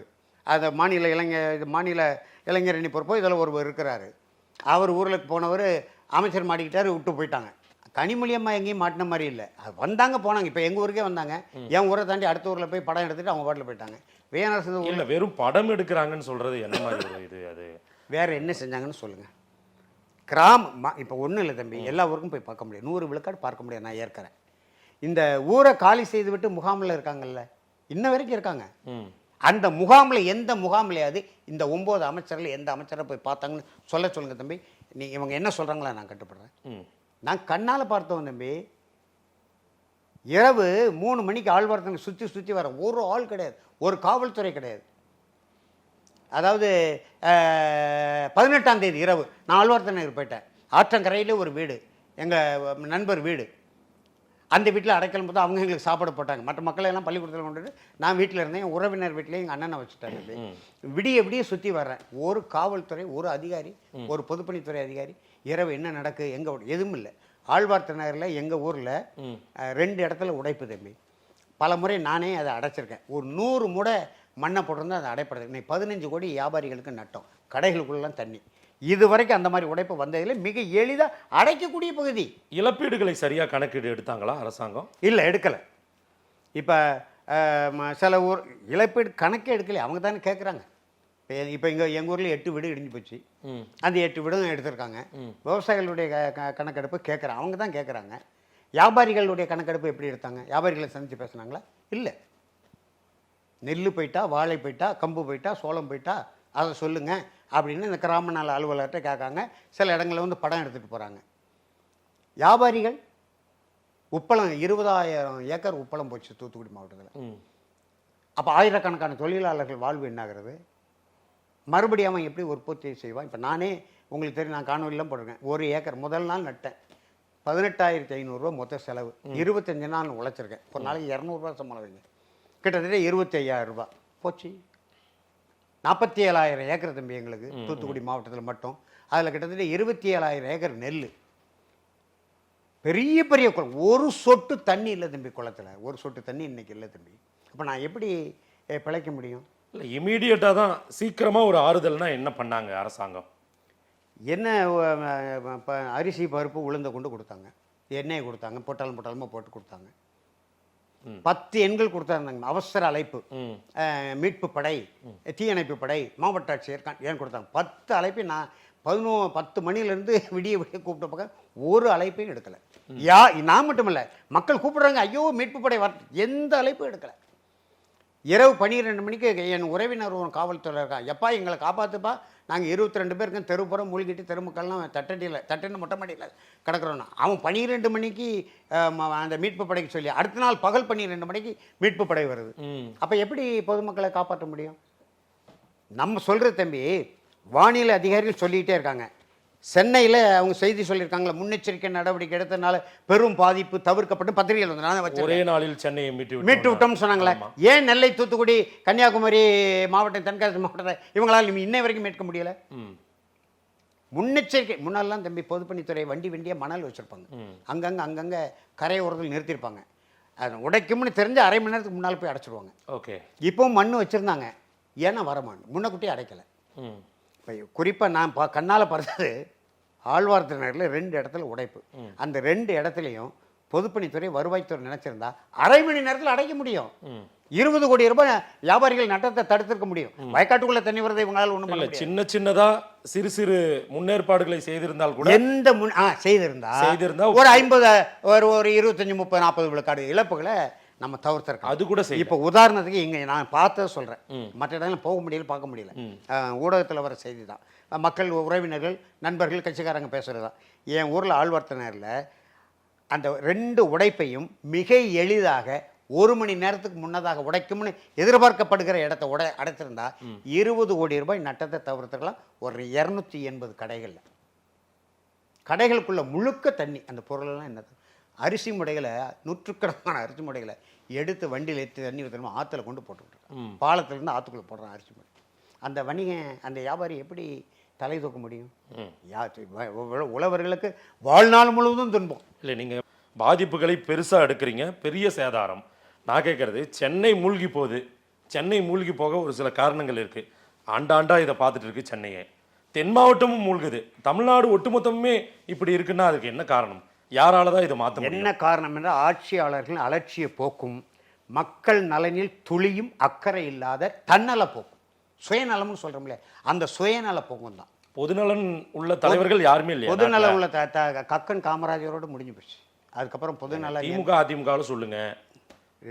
அது மாநில இளைஞரணி பொறுப்போ இதில் ஒருவர் இருக்கிறாரு. அவர் ஊருக்கு போனவர் அமைச்சர் மாட்டிக்கிட்டாரு, விட்டு போயிட்டாங்க. கனிமொழி அம்மா எங்கேயும் மாட்டின மாதிரி இல்லை. அது வந்தாங்க போனாங்க. இப்போ எங்கள் ஊருக்கே வந்தாங்க, என் ஊரை தாண்டி அடுத்த ஊரில் போய் படம் எடுத்துட்டு அவங்க பாட்டில் போயிட்டாங்க. வேணரசு இல்லை, வெறும் படம் எடுக்கிறாங்கன்னு சொல்கிறது என்ன மாதிரி இது? அது வேறு என்ன செஞ்சாங்கன்னு சொல்லுங்கள். இப்போ ஒன்றும் இல்லை தம்பி, எல்லா ஊருக்கும் போய் பார்க்க முடியும், 100 விழுக்காடு பார்க்க முடியாது, நான் ஏற்கிறேன். இந்த ஊரை காலி செய்து விட்டு முகாமில் இருக்காங்கல்ல, இன்ன வரைக்கும் இருக்காங்க. அந்த முகாமில் எந்த முகாம்லையாவது இந்த 9 அமைச்சர்கள் எந்த அமைச்சரை போய் பார்த்தாங்கன்னு சொல்லுங்க தம்பி. இவங்க என்ன சொல்கிறாங்களா நான் கட்டுப்படுறேன். நான் கண்ணால் பார்த்தோம் தம்பி. இரவு 3 மணிக்கு ஆழ்வார்த்தங்க சுற்றி வர ஒரு ஆள் கிடையாது, ஒரு காவல்துறை கிடையாது. அதாவது 18ஆம் தேதி இரவு நான் ஆழ்வார்த்தநகர் போயிட்டேன். ஆற்றங்கரையில் ஒரு வீடு, எங்கள் நண்பர் வீடு. அந்த வீட்டில் அடைக்கலம் போது அவங்க எங்களுக்கு சாப்பாடு போட்டாங்க. மற்ற மக்களை எல்லாம் பள்ளிக்கூடத்தில் கொண்டுட்டு நான் வீட்டில் இருந்தேன். என் உறவினர் வீட்டிலேயே எங்கள் அண்ணனை வச்சுட்டாங்க. விடிய சுற்றி வர்றேன். ஒரு காவல்துறை, ஒரு அதிகாரி, ஒரு பொதுப்பணித்துறை அதிகாரி, இரவு என்ன நடக்கு எங்கே எதுவும் இல்லை. ஆழ்வார்த்தநகரில் எங்கள் ஊரில் 2 இடத்துல உடைப்பு தம்பி. பல முறை நானே அதை அடைச்சிருக்கேன். ஒரு 100 முறை மண்ணை போட்டிருந்தா அதை அடைப்படுது. இன்னைக்கு 15 கோடி வியாபாரிகளுக்கு நட்டோம், கடைகளுக்குள்ளெல்லாம் தண்ணி. இது வரைக்கும் அந்த மாதிரி உடைப்பு வந்ததில் மிக எளிதாக அடைக்கக்கூடிய பகுதி. இழப்பீடுகளை சரியாக கணக்கீடு எடுத்தாங்களா அரசாங்கம்? இல்லை, எடுக்கலை. இப்போ சில ஊர் இழப்பீடு கணக்கே எடுக்கலையே, அவங்க தானே கேட்குறாங்க. இப்போ எங்கள் ஊரில் 8 வீடு இடிஞ்சு போச்சு. அந்த 8 வீடும் எடுத்திருக்காங்க. விவசாயிகளுடைய கணக்கெடுப்பு கேட்குறாங்க, அவங்க தான் கேட்குறாங்க. வியாபாரிகளுடைய கணக்கெடுப்பு எப்படி எடுத்தாங்க? வியாபாரிகளை சந்தித்து பேசுனாங்களா? இல்லை. நெல் போயிட்டா, வாழை போயிட்டா, கம்பு போயிட்டா, சோளம் போயிட்டா, அதை சொல்லுங்கள் அப்படின்னு இந்த கிராம நல அலுவலர்கிட்ட கேட்காங்க. சில இடங்களில் வந்து படம் எடுத்துகிட்டு போகிறாங்க. வியாபாரிகள் உப்பளம் 20,000 ஏக்கர் உப்பளம் போச்சு தூத்துக்குடி மாவட்டத்தில். அப்போ ஆயிரக்கணக்கான தொழிலாளர்கள் வாழ்வு என்னாகிறது? மறுபடியும் அவன் எப்படி உற்பத்தி செய்வான்? இப்போ நானே உங்களுக்கு தெரியும், நான் காணொலியெல்லாம் போட்டிருக்கேன். 1 ஏக்கர் முதல் நாள் நட்டேன், 18,500 ரூபா மொத்த செலவு. 25 நாள் உழைச்சிருக்கேன். ஒரு நாளைக்கு 200 ரூபா சம்பளம் வைங்க, கிட்டத்தட்ட 25,000 ரூபா போச்சு. 47,000 ஏக்கர் தம்பி எங்களுக்கு தூத்துக்குடி மாவட்டத்தில் மட்டும். அதில் கிட்டத்தட்ட 27,000 ஏக்கர் நெல். பெரிய பெரிய குளம், ஒரு சொட்டு தண்ணி இல்லை தம்பி குளத்தில். ஒரு சொட்டு தண்ணி இன்னைக்கு இல்லை தம்பி. அப்போ நான் எப்படி பிழைக்க முடியும்? இல்லை, இமீடியட்டாக தான் சீக்கிரமாக ஒரு ஆறுதல்னா என்ன பண்ணாங்க அரசாங்கம்? என்ன அரிசி பருப்பு உளுந்த கொண்டு கொடுத்தாங்க, எண்ணெயை கொடுத்தாங்க, பொட்டாலமாக போட்டு கொடுத்தாங்க. 10 எண்கள் கொடுத்தாருந்தாங்க. அவசர அழைப்பு, மீட்பு படை, தீயணைப்பு படை, மாவட்ட ஆட்சியர் ஏன் கொடுத்தாங்க. 10 அழைப்பை நான் 10 மணிலேருந்து விடிய கூப்பிட்ட பக்கம் ஒரு அழைப்பையும் எடுக்கலை. நான் மட்டும் இல்லை, மக்கள் கூப்பிடுறாங்க, ஐயோ மீட்பு படை வர, எந்த அழைப்பும் எடுக்கலை. இரவு 12 மணிக்கு என் உறவினர் ஒரு காவல்துறை இருக்கான், எப்பா எங்களை காப்பாற்றுப்பா, நாங்கள் 22 பேருக்கு தெருப்புறம் மூழ்கிட்டு தெருமக்கள்லாம் தட்டின்னு மொட்டை மாடியில் கிடக்கிறோன்னா, அவன் 12 மணிக்கு அந்த மீட்பு படைக்கு சொல்லி அடுத்த நாள் பகல் 12 மணிக்கு மீட்பு படை வருது. அப்போ எப்படி பொதுமக்களை காப்பாற்ற முடியும்? நம்ம சொல்கிற தம்பி, வானிலை அதிகாரிகள் சொல்லிக்கிட்டே இருக்காங்க. சென்னையில் அவங்க செய்தி சொல்லியிருக்காங்களா, முன்னெச்சரிக்கை நடவடிக்கை எடுத்தனால பெரும் பாதிப்பு தவிர்க்கப்பட்டு பத்திரிகைகள் வந்து ஒரே நாளில் சென்னையை மீட்டு விட்டோம்னு சொன்னாங்களே. ஏன் நெல்லை, தூத்துக்குடி, கன்னியாகுமரி மாவட்டம், தென்காசி மாவட்டத்தை இவங்களால் இன்னை வரைக்கும் மீட்க முடியல? முன்னெச்சரிக்கை. முன்னாலாம் தம்பி பொதுப்பணித்துறை வண்டியாக மணல் வச்சுருப்பாங்க, அங்கங்கே கரையோரத்தில் நிறுத்தியிருப்பாங்க. அது உடைக்கும்னு தெரிஞ்சு அரை மணி நேரத்துக்கு முன்னால் போய் அடைச்சிடுவாங்க. ஓகே, இப்போவும் மண் வச்சுருந்தாங்க, ஏன்னா வரமான் முன்னக்கூட்டியே அடைக்கலை. இப்போ குறிப்பாக நான் கண்ணால் பார்த்தது ஆழ்வார்த்தநகரில் 2 இடத்துல உடைப்பு. அந்த 2 இடத்துலையும் பொதுப்பணித்துறை, வருவாய்த்துறை நினைச்சிருந்தா அரை மணி நேரத்தில் அடைக்க முடியும். 20 கோடி ரூபாய் வியாபாரிகள் நட்டத்தை தடுத்திருக்க முடியும். வயக்காட்டுக்குள்ள தண்ணி வரதை இவங்களால ஒன்றும் பண்ணல. சின்னதா சிறு முன்னேற்பாடுகளை செய்திருந்தால் கூட, எந்த செய்திருந்தா ஒரு 50, ஒரு 25, 30, 40 விழுக்காடு இழப்புகளை நம்ம தவிர்த்திருக்கோம். அது கூட இப்போ உதாரணத்துக்கு இங்கே நான் பார்த்ததை சொல்கிறேன், மற்ற இடங்களில் போக முடியல, பார்க்க முடியல. ஊடகத்தில் வர செய்தி தான், மக்கள், உறவினர்கள், நண்பர்கள், கட்சிக்காரங்க பேசுகிறது தான். என் ஊரில் ஆழ்வார்த்தநகரில் அந்த 2 உடைப்பையும் மிக எளிதாக 1 மணி நேரத்துக்கு முன்னதாக உடைக்கும்னு எதிர்பார்க்கப்படுகிற இடத்த அடைத்திருந்தா 20 கோடி ரூபாய் நட்டத்தை தவிர்த்துக்கலாம். ஒரு 280 கடைகளுக்குள்ள முழுக்க தண்ணி. அந்த பொருளெல்லாம் என்னது, அரிசி முடைகளை, நூற்றுக்கணக்கான அரிசி முடைகளை எடுத்து வண்டியில் ஏற்றி தண்ணி ஊற்றணுமோ ஆற்றுல கொண்டு போட்டுக்கிட்டு, பாலத்திலேருந்து ஆற்றுக்குள்ளே போடுறான் அரிசி முடை. அந்த வணிகன், அந்த வியாபாரி எப்படி தலை தூக்க முடியும்? உழவர்களுக்கு வாழ்நாள் முழுவதும் துன்பம். இல்லை, நீங்கள் பாதிப்புகளை பெருசாக எடுக்கிறீங்க, பெரிய சேதாரம். நான் கேட்குறது, சென்னை மூழ்கி போகுது. சென்னை மூழ்கி போக ஒரு சில காரணங்கள் இருக்குது. ஆண்டாண்டா இதை பார்த்துட்டு இருக்கு சென்னையே. தென் மாவட்டமும் மூழ்குது. தமிழ்நாடு ஒட்டுமொத்தமுமே இப்படி இருக்குன்னா அதுக்கு என்ன காரணம்? யாரால தான் இதை மாற்ற முடியும்? என்ன காரணம் என்றால் ஆட்சியாளர்கள் அலட்சிய போக்கும், மக்கள் நலனில் துளியும் அக்கறை இல்லாத தன்னல போக்கும், சுயநலம்னு சொல்கிறோம்ல, அந்த சுயநல போக்கும் தான். பொதுநலன் உள்ள தலைவர்கள் யாருமே இல்லையா பொதுநலம் உள்ள கக்கன் காமராஜரோடு முடிஞ்சு போச்சு. அதுக்கப்புறம் பொதுநல திமுக அதிமுக சொல்லுங்க,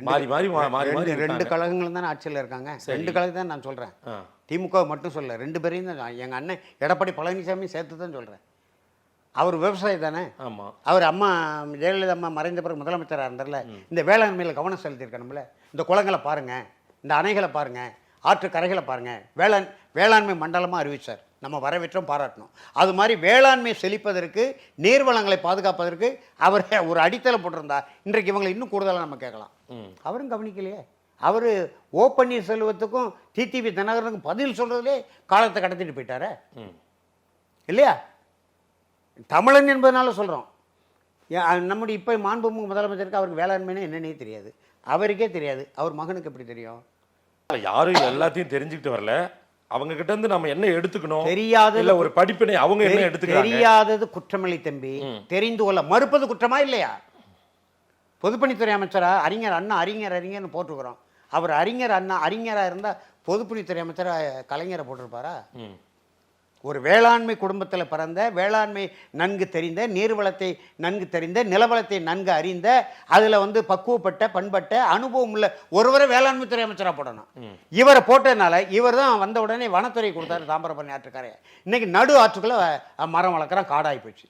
மாறி மாறி மாறி மாறி ரெண்டு கழகங்களும் தானே ஆட்சியில் இருக்காங்க. ரெண்டு கழகம் தான் நான் சொல்கிறேன், திமுக மட்டும் சொல்ல, ரெண்டு பேரையும் தான். எங்கள் அண்ணன் எடப்பாடி பழனிசாமி சேர்த்து தான் சொல்கிறேன். அவர் விவசாயி தானே. ஆமாம், அவர் அம்மா ஜெயலலிதா அம்மா மறைந்த பிறகு முதலமைச்சராக இருந்தார்ல, இந்த வேளாண்மையில் கவனம் செலுத்தியிருக்கணும்ல. இந்த குளங்களை பாருங்கள், இந்த அணைகளை பாருங்கள், ஆற்று கரைகளை பாருங்கள். வேளாண்மை மண்டலமாக அறிவித்தார், நம்ம வரவேற்றோம், பாராட்டணும். அது மாதிரி வேளாண்மை செழிப்பதற்கு, நீர்வளங்களை பாதுகாப்பதற்கு அவர் ஒரு அடித்தளம் போட்டிருந்தா இன்றைக்கு இவங்களை இன்னும் கூடுதலாக நம்ம கேட்கலாம். அவரும் கவனிக்கலையே. அவர் ஓ பன்னீர்செல்வத்துக்கும் டிடிவி தினகரனுக்கும் பதில் சொல்கிறதுலே காலத்தை கடத்திட்டு போயிட்டாரே இல்லையா? தமிழன் என்பதனால சொல்கிறோம். நம்முடைய இப்போ மாண்புமிகு முதலமைச்சருக்கு அவருக்கு வேளாண்மைன்னு என்னன்னே தெரியாது, அவருக்கே தெரியாது. அவர் மகனுக்கு எப்படி தெரியும்? யாரும் எல்லாத்தையும் தெரிஞ்சுக்கிட்டு வரல. அவங்க கிட்ட இருந்து நம்ம என்ன எடுத்துக்கணும் தெரியாது. இல்ல ஒரு படிப்பினை அவங்க என்ன எடுத்துக்கிறாங்க? தெரியாதது குற்றமில்லை தம்பி, தெரிந்து கொள்ள மறுப்பது குற்றமா இல்லையா? பொதுப்பணித்துறை அமைச்சரா அறிஞர் அண்ணா அறிஞர்னு போட்டுக்கிறோம். அவர் அறிஞர் அண்ணா அறிஞராக இருந்தால் பொதுப்பணித்துறை அமைச்சராக கலைஞரை போட்டிருப்பாரா? ஒரு வேளாண்மை குடும்பத்தில் பிறந்த, வேளாண்மை நன்கு தெரிந்த, நீர்வளத்தை நன்கு தெரிந்த, நிலவளத்தை நன்கு அறிந்த, அதில் பக்குவப்பட்ட பண்பட்ட அனுபவம் உள்ள ஒருவரை வேளாண்மைத்துறை அமைச்சராக போடணும். இவரை போட்டதுனால இவர் தான் வந்த உடனே வனத்துறை கொடுத்தாரு தாமிரபரணி ஆற்றுக்காரையை. இன்னைக்கு நடு ஆற்றுக்குள்ள மரம் வளர்க்குறான், காடாகி போச்சு.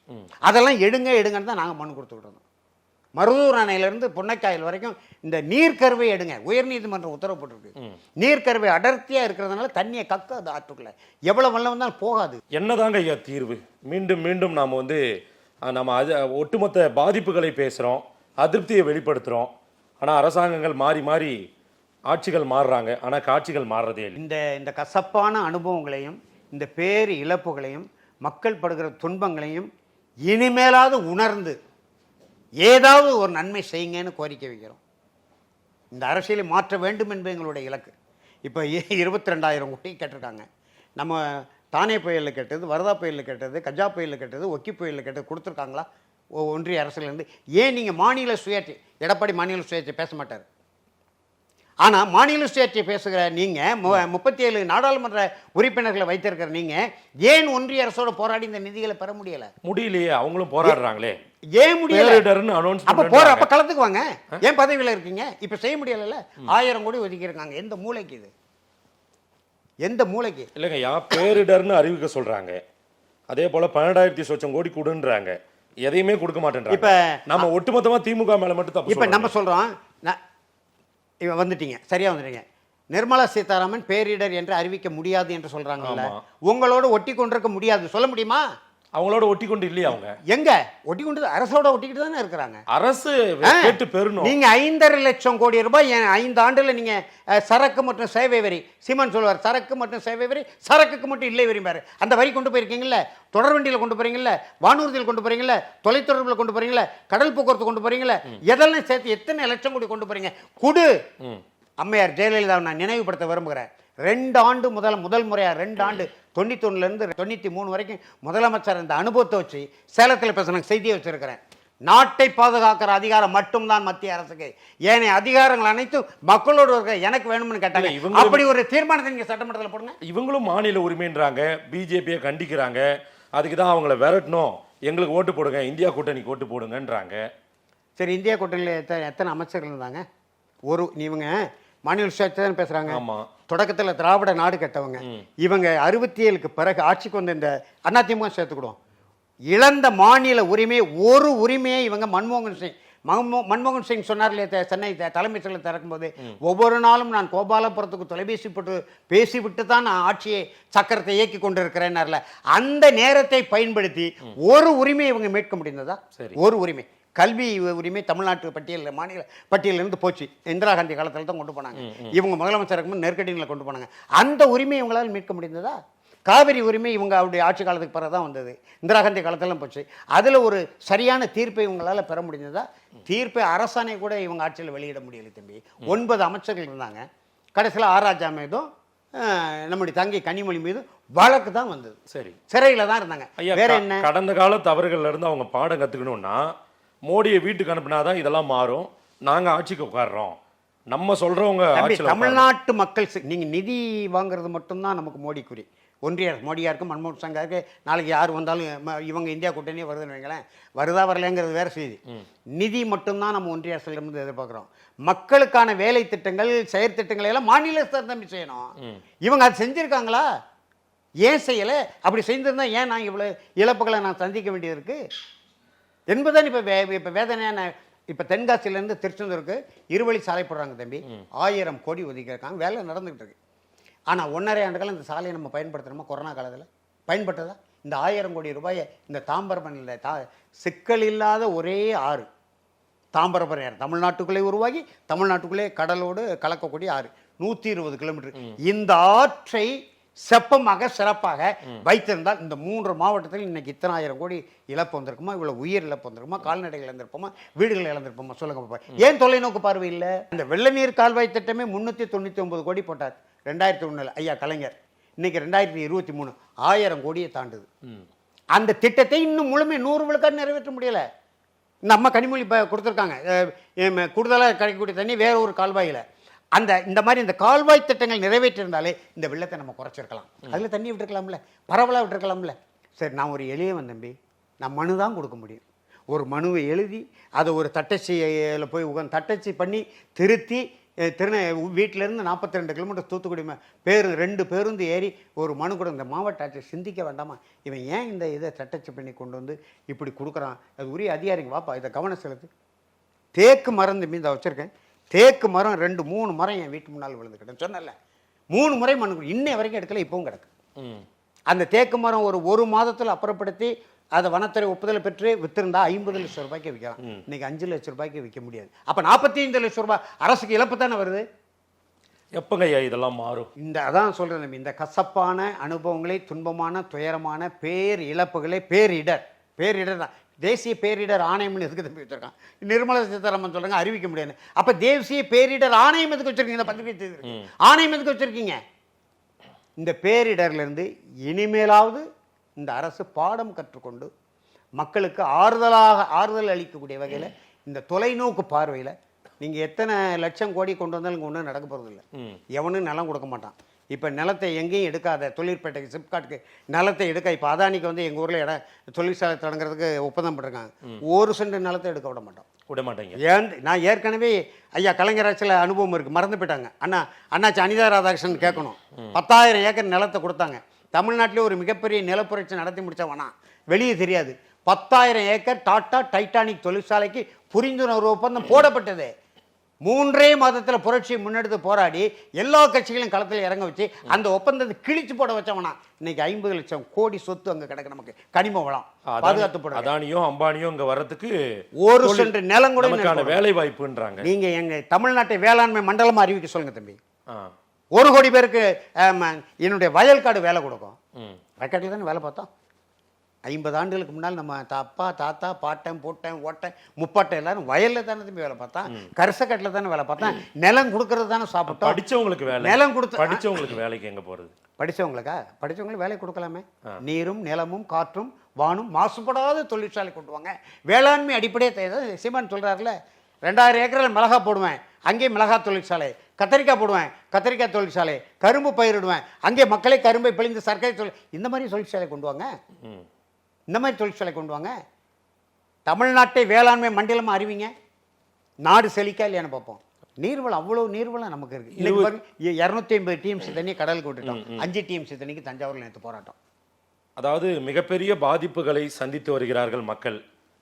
அதெல்லாம் எடுங்கன்னு தான் நாங்கள் மனு கொடுத்துக்கிட்டு இருந்தோம். மருதூர் அணையிலிருந்து பொன்னைக்காயல் வரைக்கும் இந்த நீர்க்கருவை எடுங்க, உயர்நீதிமன்றம் உத்தரவு போட்டிருக்கு. நீர்க்கருவை அடர்த்தியாக இருக்கிறதுனால தண்ணியை கக்காது ஆற்றுக்குள்ள, எவ்வளவு வெள்ளம் வந்தாலும் போகாது. என்னதாங்க ஐயா தீர்வு? மீண்டும் மீண்டும் நாம் நம்ம ஒட்டுமொத்த பாதிப்புகளை பேசுகிறோம், அதிருப்தியை வெளிப்படுத்துகிறோம். ஆனால் அரசாங்கங்கள் மாறி மாறி ஆட்சிகள் மாறுறாங்க, ஆனால் காட்சிகள் மாறுறதே இல்லை. இந்த கசப்பான அனுபவங்களையும் இந்த பேர் இழப்புகளையும் மக்கள் படுகிற துன்பங்களையும் இனிமேலாவது உணர்ந்து ஏதாவது ஒரு நன்மை செய்யுங்கன்னு கோரிக்கை வைக்கிறோம். இந்த அரசியலை மாற்ற வேண்டும் என்பது எங்களுடைய இலக்கு. இப்போ 22,000 கோடி கேட்டிருக்காங்க. நம்ம தானே புயலில் கேட்டது, வரதா புயலில் கேட்டது, கஜா புயலில் கேட்டது, ஒக்கி புயலில் கேட்டது கொடுத்துருக்காங்களா ஒன்றிய அரசுலேருந்து? ஏன் நீங்கள் மாநில சுயாட்சி, எடப்பாடி மாநில சுயாட்சி பேச மாட்டார். ஆனால் மாநில சுயாட்சி பேசுகிற நீங்கள் 37 நாடாளுமன்ற உறுப்பினர்களை வைத்திருக்கிற நீங்கள் ஏன் ஒன்றிய அரசோட போராடி இந்த நிதிகளை பெற முடியலையே? அவங்களும் போராடுறாங்களே, ஏன் முடியல? அப்ப களத்துக்கு வாங்க. ஏன் பதவியில் இருக்கீங்க? இப்ப செய்ய முடியல. 1000 கோடி ஒதுக்கி இருக்காங்க. எந்த மூளைக்கு இது? எந்த மூளைக்கு? இல்லைங்க, பேரிடர்னு அறிவிக்க சொல்றாங்க. அதே போல 12,000 சொச்சம் கோடி கொடுன்றாங்க, எதையுமே கொடுக்க மாட்டேன்றாங்க. இப்ப நம்ம ஒட்டுமொத்தமா திமுக மேல மட்டும் தப்பு. இப்ப நம்ம சொல்றோம், இவன் வந்துட்டீங்க, சரியா வந்துட்டீங்க. நிர்மலா சீதாராமன் பேரிடர் என்று அறிவிக்க முடியாது என்று சொல்றாங்கல்ல, உங்களோட ஒட்டி கொண்டிருக்க முடியாது சொல்ல முடியுமா? அவங்களோட ஒட்டி கொண்டு இல்லையா? அவங்க எங்க ஒட்டி கொண்டு? அரசோட ஒட்டிக்கிட்டு தானே இருக்கிறாங்க. அரசு கேட்டு பெறணும். நீங்க 5.5 லட்சம் கோடி ரூபாய் 5 ஆண்டுல நீங்க சரக்கு மற்றும் சேவை வரி, சீமான் சொல்வார் சரக்கு மற்றும் சேவை வரி, சரக்குக்கு மட்டும் இல்லை வரி பாரு, அந்த வரி கொண்டு போயிருக்கீங்கல்ல, தொடர்வண்டியில் கொண்டு போறீங்கல்ல, வானூர்தியில் கொண்டு போறீங்கல்ல, தொலைத்தொடர்பில் கொண்டு போறீங்கல்ல, கடல் போக்குவரத்து கொண்டு போறீங்கல்ல, எதெல்லாம் சேர்த்து எத்தனை லட்சம் கோடி கொண்டு போறீங்க? குடு. அம்மையார் ஜெயலலிதாவை நான் நினைவுபடுத்த விரும்புகிறேன். 2 ஆண்டு முதல் முறையாக 2 ஆண்டு 91லேருந்து 93 வரைக்கும் முதலமைச்சர் இந்த அனுபவத்தை வச்சு சேலத்தில் பேசின செய்தியை வச்சிருக்கிறேன். நாட்டை பாதுகாக்கிற அதிகாரம் மட்டும்தான் மத்திய அரசுக்கு, ஏனைய அதிகாரங்கள் அனைத்தும் மக்களோடு இருக்க எனக்கு வேணும்னு கேட்டாங்க. அப்படி ஒரு தீர்மானத்தை நீங்க சட்டமன்றத்தில் போடுங்க. இவங்களும் மாநில உரிமைன்றாங்க, பிஜேபியை கண்டிக்கிறாங்க, அதுக்கு தான் அவங்கள விரட்டணும், எங்களுக்கு ஓட்டு போடுங்க, இந்தியா கூட்டணிக்கு ஓட்டு போடுங்கன்றாங்க. சரி, இந்தியா கூட்டணியில் எத்தனை அமைச்சர்கள் இருந்தாங்க? இவங்க மாநில சுயாட்சி தான் பேசுறாங்க. தொடக்கத்தில் திராவிட நாடு கட்டவங்க இவங்க. 67க்கு பிறகு ஆட்சிக்கு வந்து இந்த அதிமுக சேர்த்துக்கிடும் இழந்த மாநில உரிமை, ஒரு உரிமையை இவங்க மன்மோகன் சிங் சொன்னார் இல்லையா, சென்னை தலைமைச் செயலர் திறக்கும்போது, ஒவ்வொரு நாளும் நான் கோபாலபுரத்துக்கு தொலைபேசி போட்டு பேசிவிட்டு தான் நான் ஆட்சியை சக்கரத்தை இயக்கி கொண்டிருக்கிறேன்னார்ல, அந்த நேரத்தை பயன்படுத்தி ஒரு உரிமையை இவங்க மீட்க முடிந்ததா? ஒரு உரிமை, கல்வி உரிமை தமிழ்நாட்டு பட்டியலில் மாநில பட்டியலிருந்து போச்சு. இந்திரா காந்தி காலத்தில் தான் கொண்டு போனாங்க. இவங்க முதலமைச்சருக்கு நெருக்கடிகளை கொண்டு போனாங்க. அந்த உரிமையை இவங்களால் மீட்க முடிந்ததா? காவிரி உரிமை இவங்க அவருடைய ஆட்சி காலத்துக்கு பிறகு தான் வந்தது, இந்திரா காந்தி காலத்திலாம் போச்சு. அதில் ஒரு சரியான தீர்ப்பை இவங்களால் பெற முடிந்ததா? தீர்ப்பை அரசாணை கூட இவங்க ஆட்சியில் வெளியிட முடியலை தம்பி. 9 அமைச்சர்கள் இருந்தாங்க. கடைசியில் ஆராய்ச்சி மீதும் நம்முடைய தங்கை கனிமொழி மீது வழக்கு தான் வந்தது. சரி, சிறையில் தான் இருந்தாங்க. வேற என்ன? கடந்த கால தவறுகள்ல இருந்து அவங்க பாடம் கற்றுக்கணும்னா மோடியை வீட்டுக்கு அனுப்பினாதான் இதெல்லாம் மாறும். நாங்க ஆட்சிக்கு உட்கார்றோம், நம்ம சொல்றவங்க. தமிழ்நாட்டு மக்கள் நீங்க நிதி வாங்குறது மட்டும்தான் நமக்கு மோடி குறி. ஒன்றிய அரசு மோடியாக இருக்கும், மன்மோகன் சிங்கா இருக்கு, நாளைக்கு யார் வந்தாலும் இவங்க இந்தியா கூட்டணியே வருதுன்னு வைங்களேன். வருதா வரலைங்கிறது வேறு செய்தி. நிதி மட்டும்தான் நம்ம ஒன்றிய அரசிலிருந்து எதிர்பார்க்குறோம். மக்களுக்கான வேலை திட்டங்கள், செயற்திட்டங்களை எல்லாம் மாநில அரசு தம்பி செய்யணும். இவங்க அது செஞ்சுருக்காங்களா? ஏன் செய்யலை? அப்படி செஞ்சிருந்தா ஏன் நான் இவ்வளோ இழப்புகளை நான் சந்திக்க வேண்டியது இருக்குது என்பதுதான் இப்போ வேதனையான. இப்போ தென்காசியிலேருந்து திருச்செந்தூருக்கு இருவழி சாலை போடுறாங்க தம்பி, 1000 கோடி ஒதுக்கியிருக்காங்க, வேலை நடந்துகிட்டு இருக்கு. ஆனால் 1.5 ஆண்டுகள் இந்த சாலையை நம்ம பயன்படுத்தணுமா? கொரோனா காலத்தில் பயன்பட்டதா? இந்த 1000 கோடி ரூபாயை இந்த தாம்பரபரணியில் சிக்கல் இல்லாத ஒரே ஆறு தாம்பரபரணி தமிழ்நாட்டுக்குள்ளே உருவாகி தமிழ்நாட்டுக்குள்ளே கடலோடு கலக்கக்கூடிய ஆறு, 120 கிலோமீட்டர். இந்த ஆற்றை செப்பமாக சிறப்பாக வைத்திருந்தால் இந்த 3 மாவட்டத்தில் இன்னைக்கு இத்தனை 1000 கோடி இழப்பு வந்திருக்குமா? இவ்வளவு உயிர் இழப்பு வந்திருக்குமா? கால்நடைகள் இழந்திருப்போமா? வீடுகள் இழந்திருப்போமா? சொல்லுங்க. ஏன் தொலைநோக்கு பார்வை இல்லை? இந்த வெள்ள நீர் கால்வாய் திட்டமே 399 கோடி போட்டார் 2001 ஐயா கலைஞர். இன்னைக்கு 2023 1000 கோடியை தாண்டுது. அந்த திட்டத்தை இன்னும் முழுமை 100 விழுக்காடு நிறைவேற்ற முடியல. நம்ம கனிமொழி கொடுத்துருக்காங்க, கூடுதலாக கிடைக்கக்கூடிய தண்ணி வேற ஒரு கால்வாயில். இந்த மாதிரி இந்த கால்வாய் திட்டங்கள் நிறைவேற்றிருந்தாலே இந்த வெள்ளத்தை நம்ம குறைச்சிருக்கலாம். அதில் தண்ணி விட்டுருக்கலாம்ல, பரவலாக விட்டுருக்கலாம்ல. சரி, நான் ஒரு எளியவன் தம்பி, நான் மனு தான் கொடுக்க முடியும். ஒரு மனுவை எழுதி அதை ஒரு தட்டச்சியில் போய் தட்டச்சி பண்ணி திருத்தி வீட்டிலேருந்து 42 கிலோமீட்டர் தூத்துக்குடி 2 பேருந்து ஏறி ஒரு மனு கூட இந்த மாவட்ட ஆட்சியர் சிந்திக்க வேண்டாமா? இவன் ஏன் இந்த இதை தட்டச்சி பண்ணி கொண்டு வந்து இப்படி கொடுக்குறான்? அது உரிய அதிகாரிங்க வாப்பா இதை கவனம் செலுத்து. தேக்கு மரம் தம்பி இதை வச்சுருக்கேன். தேக்கு மரம் 2-3 மரம் என் வீட்டு முன்னால் விழுந்துக்கிட்டேன்னு சொன்னல. 3 முறை மனு இன்னை வரைக்கும் எடுக்கல, இப்பவும் கிடக்கு. அந்த தேக்கு மரம் ஒரு மாதத்தில் அப்புறப்படுத்தி அதை வனத்துறை ஒப்புதல் பெற்று வித்திருந்தா 50 லட்சம் ரூபாய்க்கு விற்கலாம். இன்னைக்கு 5 லட்சம் ரூபாய்க்கு விற்க முடியாது. அப்போ 45 லட்சம் ரூபாய் அரசுக்கு இழப்பு தானே வருது. எப்பங்க ஐயா இதெல்லாம் மாறும்? அதான் சொல்கிறேன், இந்த கசப்பான அனுபவங்களை, துன்பமான துயரமான பேர் இழப்புகளை, பேரிடர் தான். தேசிய பேரிடர் ஆணையம்னு எதுக்கு தம்பி வச்சிருக்கான்? நிர்மலா சீதாராமன் சொல்றாங்க அறிவிக்க முடியாது. அப்ப தேசிய பேரிடர் ஆணையம் எதுக்கு வச்சிருக்கீங்க? பத்திரிகை ஆணையம் எதுக்கு வச்சிருக்கீங்க? இந்த பேரிடர்ல இருந்து இனிமேலாவது இந்த அரசு பாடம் கற்றுக்கொண்டு மக்களுக்கு ஆறுதல் அளிக்கக்கூடிய வகையில் இந்த தொலைநோக்கு பார்வையில் நீங்கள் எத்தனை லட்சம் கோடி கொண்டு வந்தாலும் இங்கே ஒன்றும் நடக்க போகிறது இல்லை. எவனும் நிலம் கொடுக்க மாட்டான். இப்போ நிலத்தை எங்கேயும் எடுக்காத, தொழிற்பேட்டைக்கு சிப்காட்டுக்கு நிலத்தை எடுக்க, இப்போ அதானிக்கு வந்து எங்கள் ஊரில் தொழிற்சாலை தொடங்குறதுக்கு ஒப்பந்தம் பண்ணிருக்காங்க. 1 சென்ட் நிலத்தை எடுக்க விட மாட்டாங்க. நான் ஏற்கனவே ஐயா கலைஞராட்சியில் அனுபவம் இருக்குது, மறந்து போயிட்டாங்க. அண்ணாச்சி அனிதா ராதாகிருஷ்ணன் கேட்கணும். 10,000 ஏக்கர் நிலத்தை கொடுத்தாங்க. தமிழ்நாட்டிலே ஒரு மிகப்பெரிய நிலப்புரட்சி நடத்தி முடித்தவனா, வெளியே தெரியாது. 10,000 ஏக்கர் டாட்டா டைட்டானிக் தொழிற்சாலைக்கு புரிந்துணர்வு ஒப்பந்தம் போடப்பட்டது. 3 மாதத்தில் புரட்சியை முன்னெடுத்து போராடி எல்லா கட்சிகளையும் களத்தில் இறங்க வச்சு அந்த ஒப்பந்தத்தை கிழிச்சு போட வச்சவனா. இன்னைக்கு 50 லட்சம் கோடி சொத்து அங்கே கிடக்கு. நமக்கு கனிம வளம் பாதுகாத்து அதானியும் அம்பானியும் இங்கே வர்றதுக்கு 1 சென்ட் நிலம் கூட வேலை வாய்ப்புன்றாங்க. நீங்க எங்க தமிழ்நாட்டை வேளாண்மை மண்டலமா அறிவிக்க சொல்லுங்க தம்பி. 1 கோடி பேருக்கு என்னுடைய வயல்காடு வேலை கொடுக்கும். வயக்காட்டில் தானே வேலை பார்த்தோம். 50 ஆண்டுகளுக்கு முன்னால் நம்ம அப்பா தாத்தா பாட்டன் பூட்டன் ஓட்டன் முப்பாட்டன் எல்லாரும் வயலில் தானே தம்பி வேலை பார்த்தான். கரிசக்கட்டில் தானே வேலை பார்த்தான். நிலம் கொடுக்கறது தானே சாப்பிட்டோம். படித்தவங்களுக்கு வேலை, நிலம் கொடுத்து படித்தவங்களுக்கு வேலைக்கு எங்கே போகிறது? படித்தவங்களுக்கு வேலை கொடுக்கலாமே. நீரும் நிலமும் காற்றும் வானும் மாசுபடாத தொழிற்சாலை கொண்டு வாங்க. வேளாண்மை அடிப்படையே தேவை. சீமான் சொல்கிறாருல, 2000 ஏக்கரில் மிளகா போடுவேன், அங்கேயே மிளகா தொழிற்சாலை. கத்திரிக்காய் போடுவேன், கத்திரிக்காய் தொழிற்சாலை. கரும்பு பயிரிடுவேன், அங்கே மக்களை கரும்பை பிழிந்து சர்க்கரை இந்த மாதிரி தொழிற்சாலை கொண்டு வாங்க. இந்த மாதிரி தொழிற்சாலை கொண்டு வாங்க. தமிழ்நாட்டை வேளாண்மை மண்டலமாக அறிவிங்க. நாடு செழிக்கா இல்லையான்னு பார்ப்போம். நீர்வளம், அவ்வளோ நீர்வளம் நமக்கு இருக்கு. இன்னைக்கு 250 டிஎம்சி தண்ணி கடலுக்கு விட்டுட்டோம். 5 டிஎம்சி தண்ணிக்கு தஞ்சாவூரில் நேற்று போராட்டம். அதாவது மிகப்பெரிய பாதிப்புகளை சந்தித்து வருகிறார்கள் மக்கள்.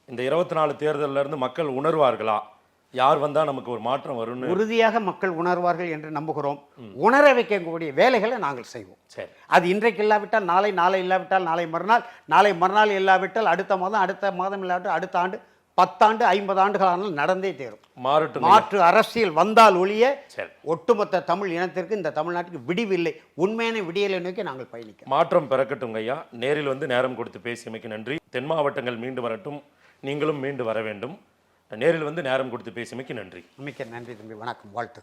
இந்த 24 தேர்தலில் இருந்து மக்கள் உணர்வார்களா? யார் வந்தா நமக்கு ஒரு மாற்றம் வரும்? உறுதியாக மக்கள் உணர்வார்கள் என்று நம்புகிறோம். உணர வைக்கக்கூடிய வேலைகளை நாங்கள் செய்வோம். சரி, அது இன்றைக்கு இல்லாவிட்டால் நாளை, நாளை இல்லாவிட்டால் நாளை மறுநாள், நாளை மறுநாள் இல்லாவிட்டால் அடுத்த மாதம், அடுத்த மாதம் இல்லாவிட்டால் அடுத்த ஆண்டு, 10 ஆண்டு 50 ஆண்டுகளானால் நடந்தே தேரும். மாற்று அரசியல் வந்தால் ஒழிய ஒட்டுமொத்த தமிழ் இனத்திற்கு, இந்த தமிழ்நாட்டுக்கு விடிவில்லை. உண்மையான விடியலை நோக்கி நாங்கள் பயணிக்க. மாற்றம் பிறக்கட்டும் ஐயா. நேரில் வந்து நேரம் கொடுத்து பேசியமைக்கு நன்றி. தென் மாவட்டங்கள் மீண்டு வரட்டும், நீங்களும் மீண்டு வர வேண்டும். நேரில் வந்து நேரம் கொடுத்து பேசியமைக்கு நன்றி. மிக்க நன்றி தம்பி. வணக்கம், வாழ்த்துக்கள்.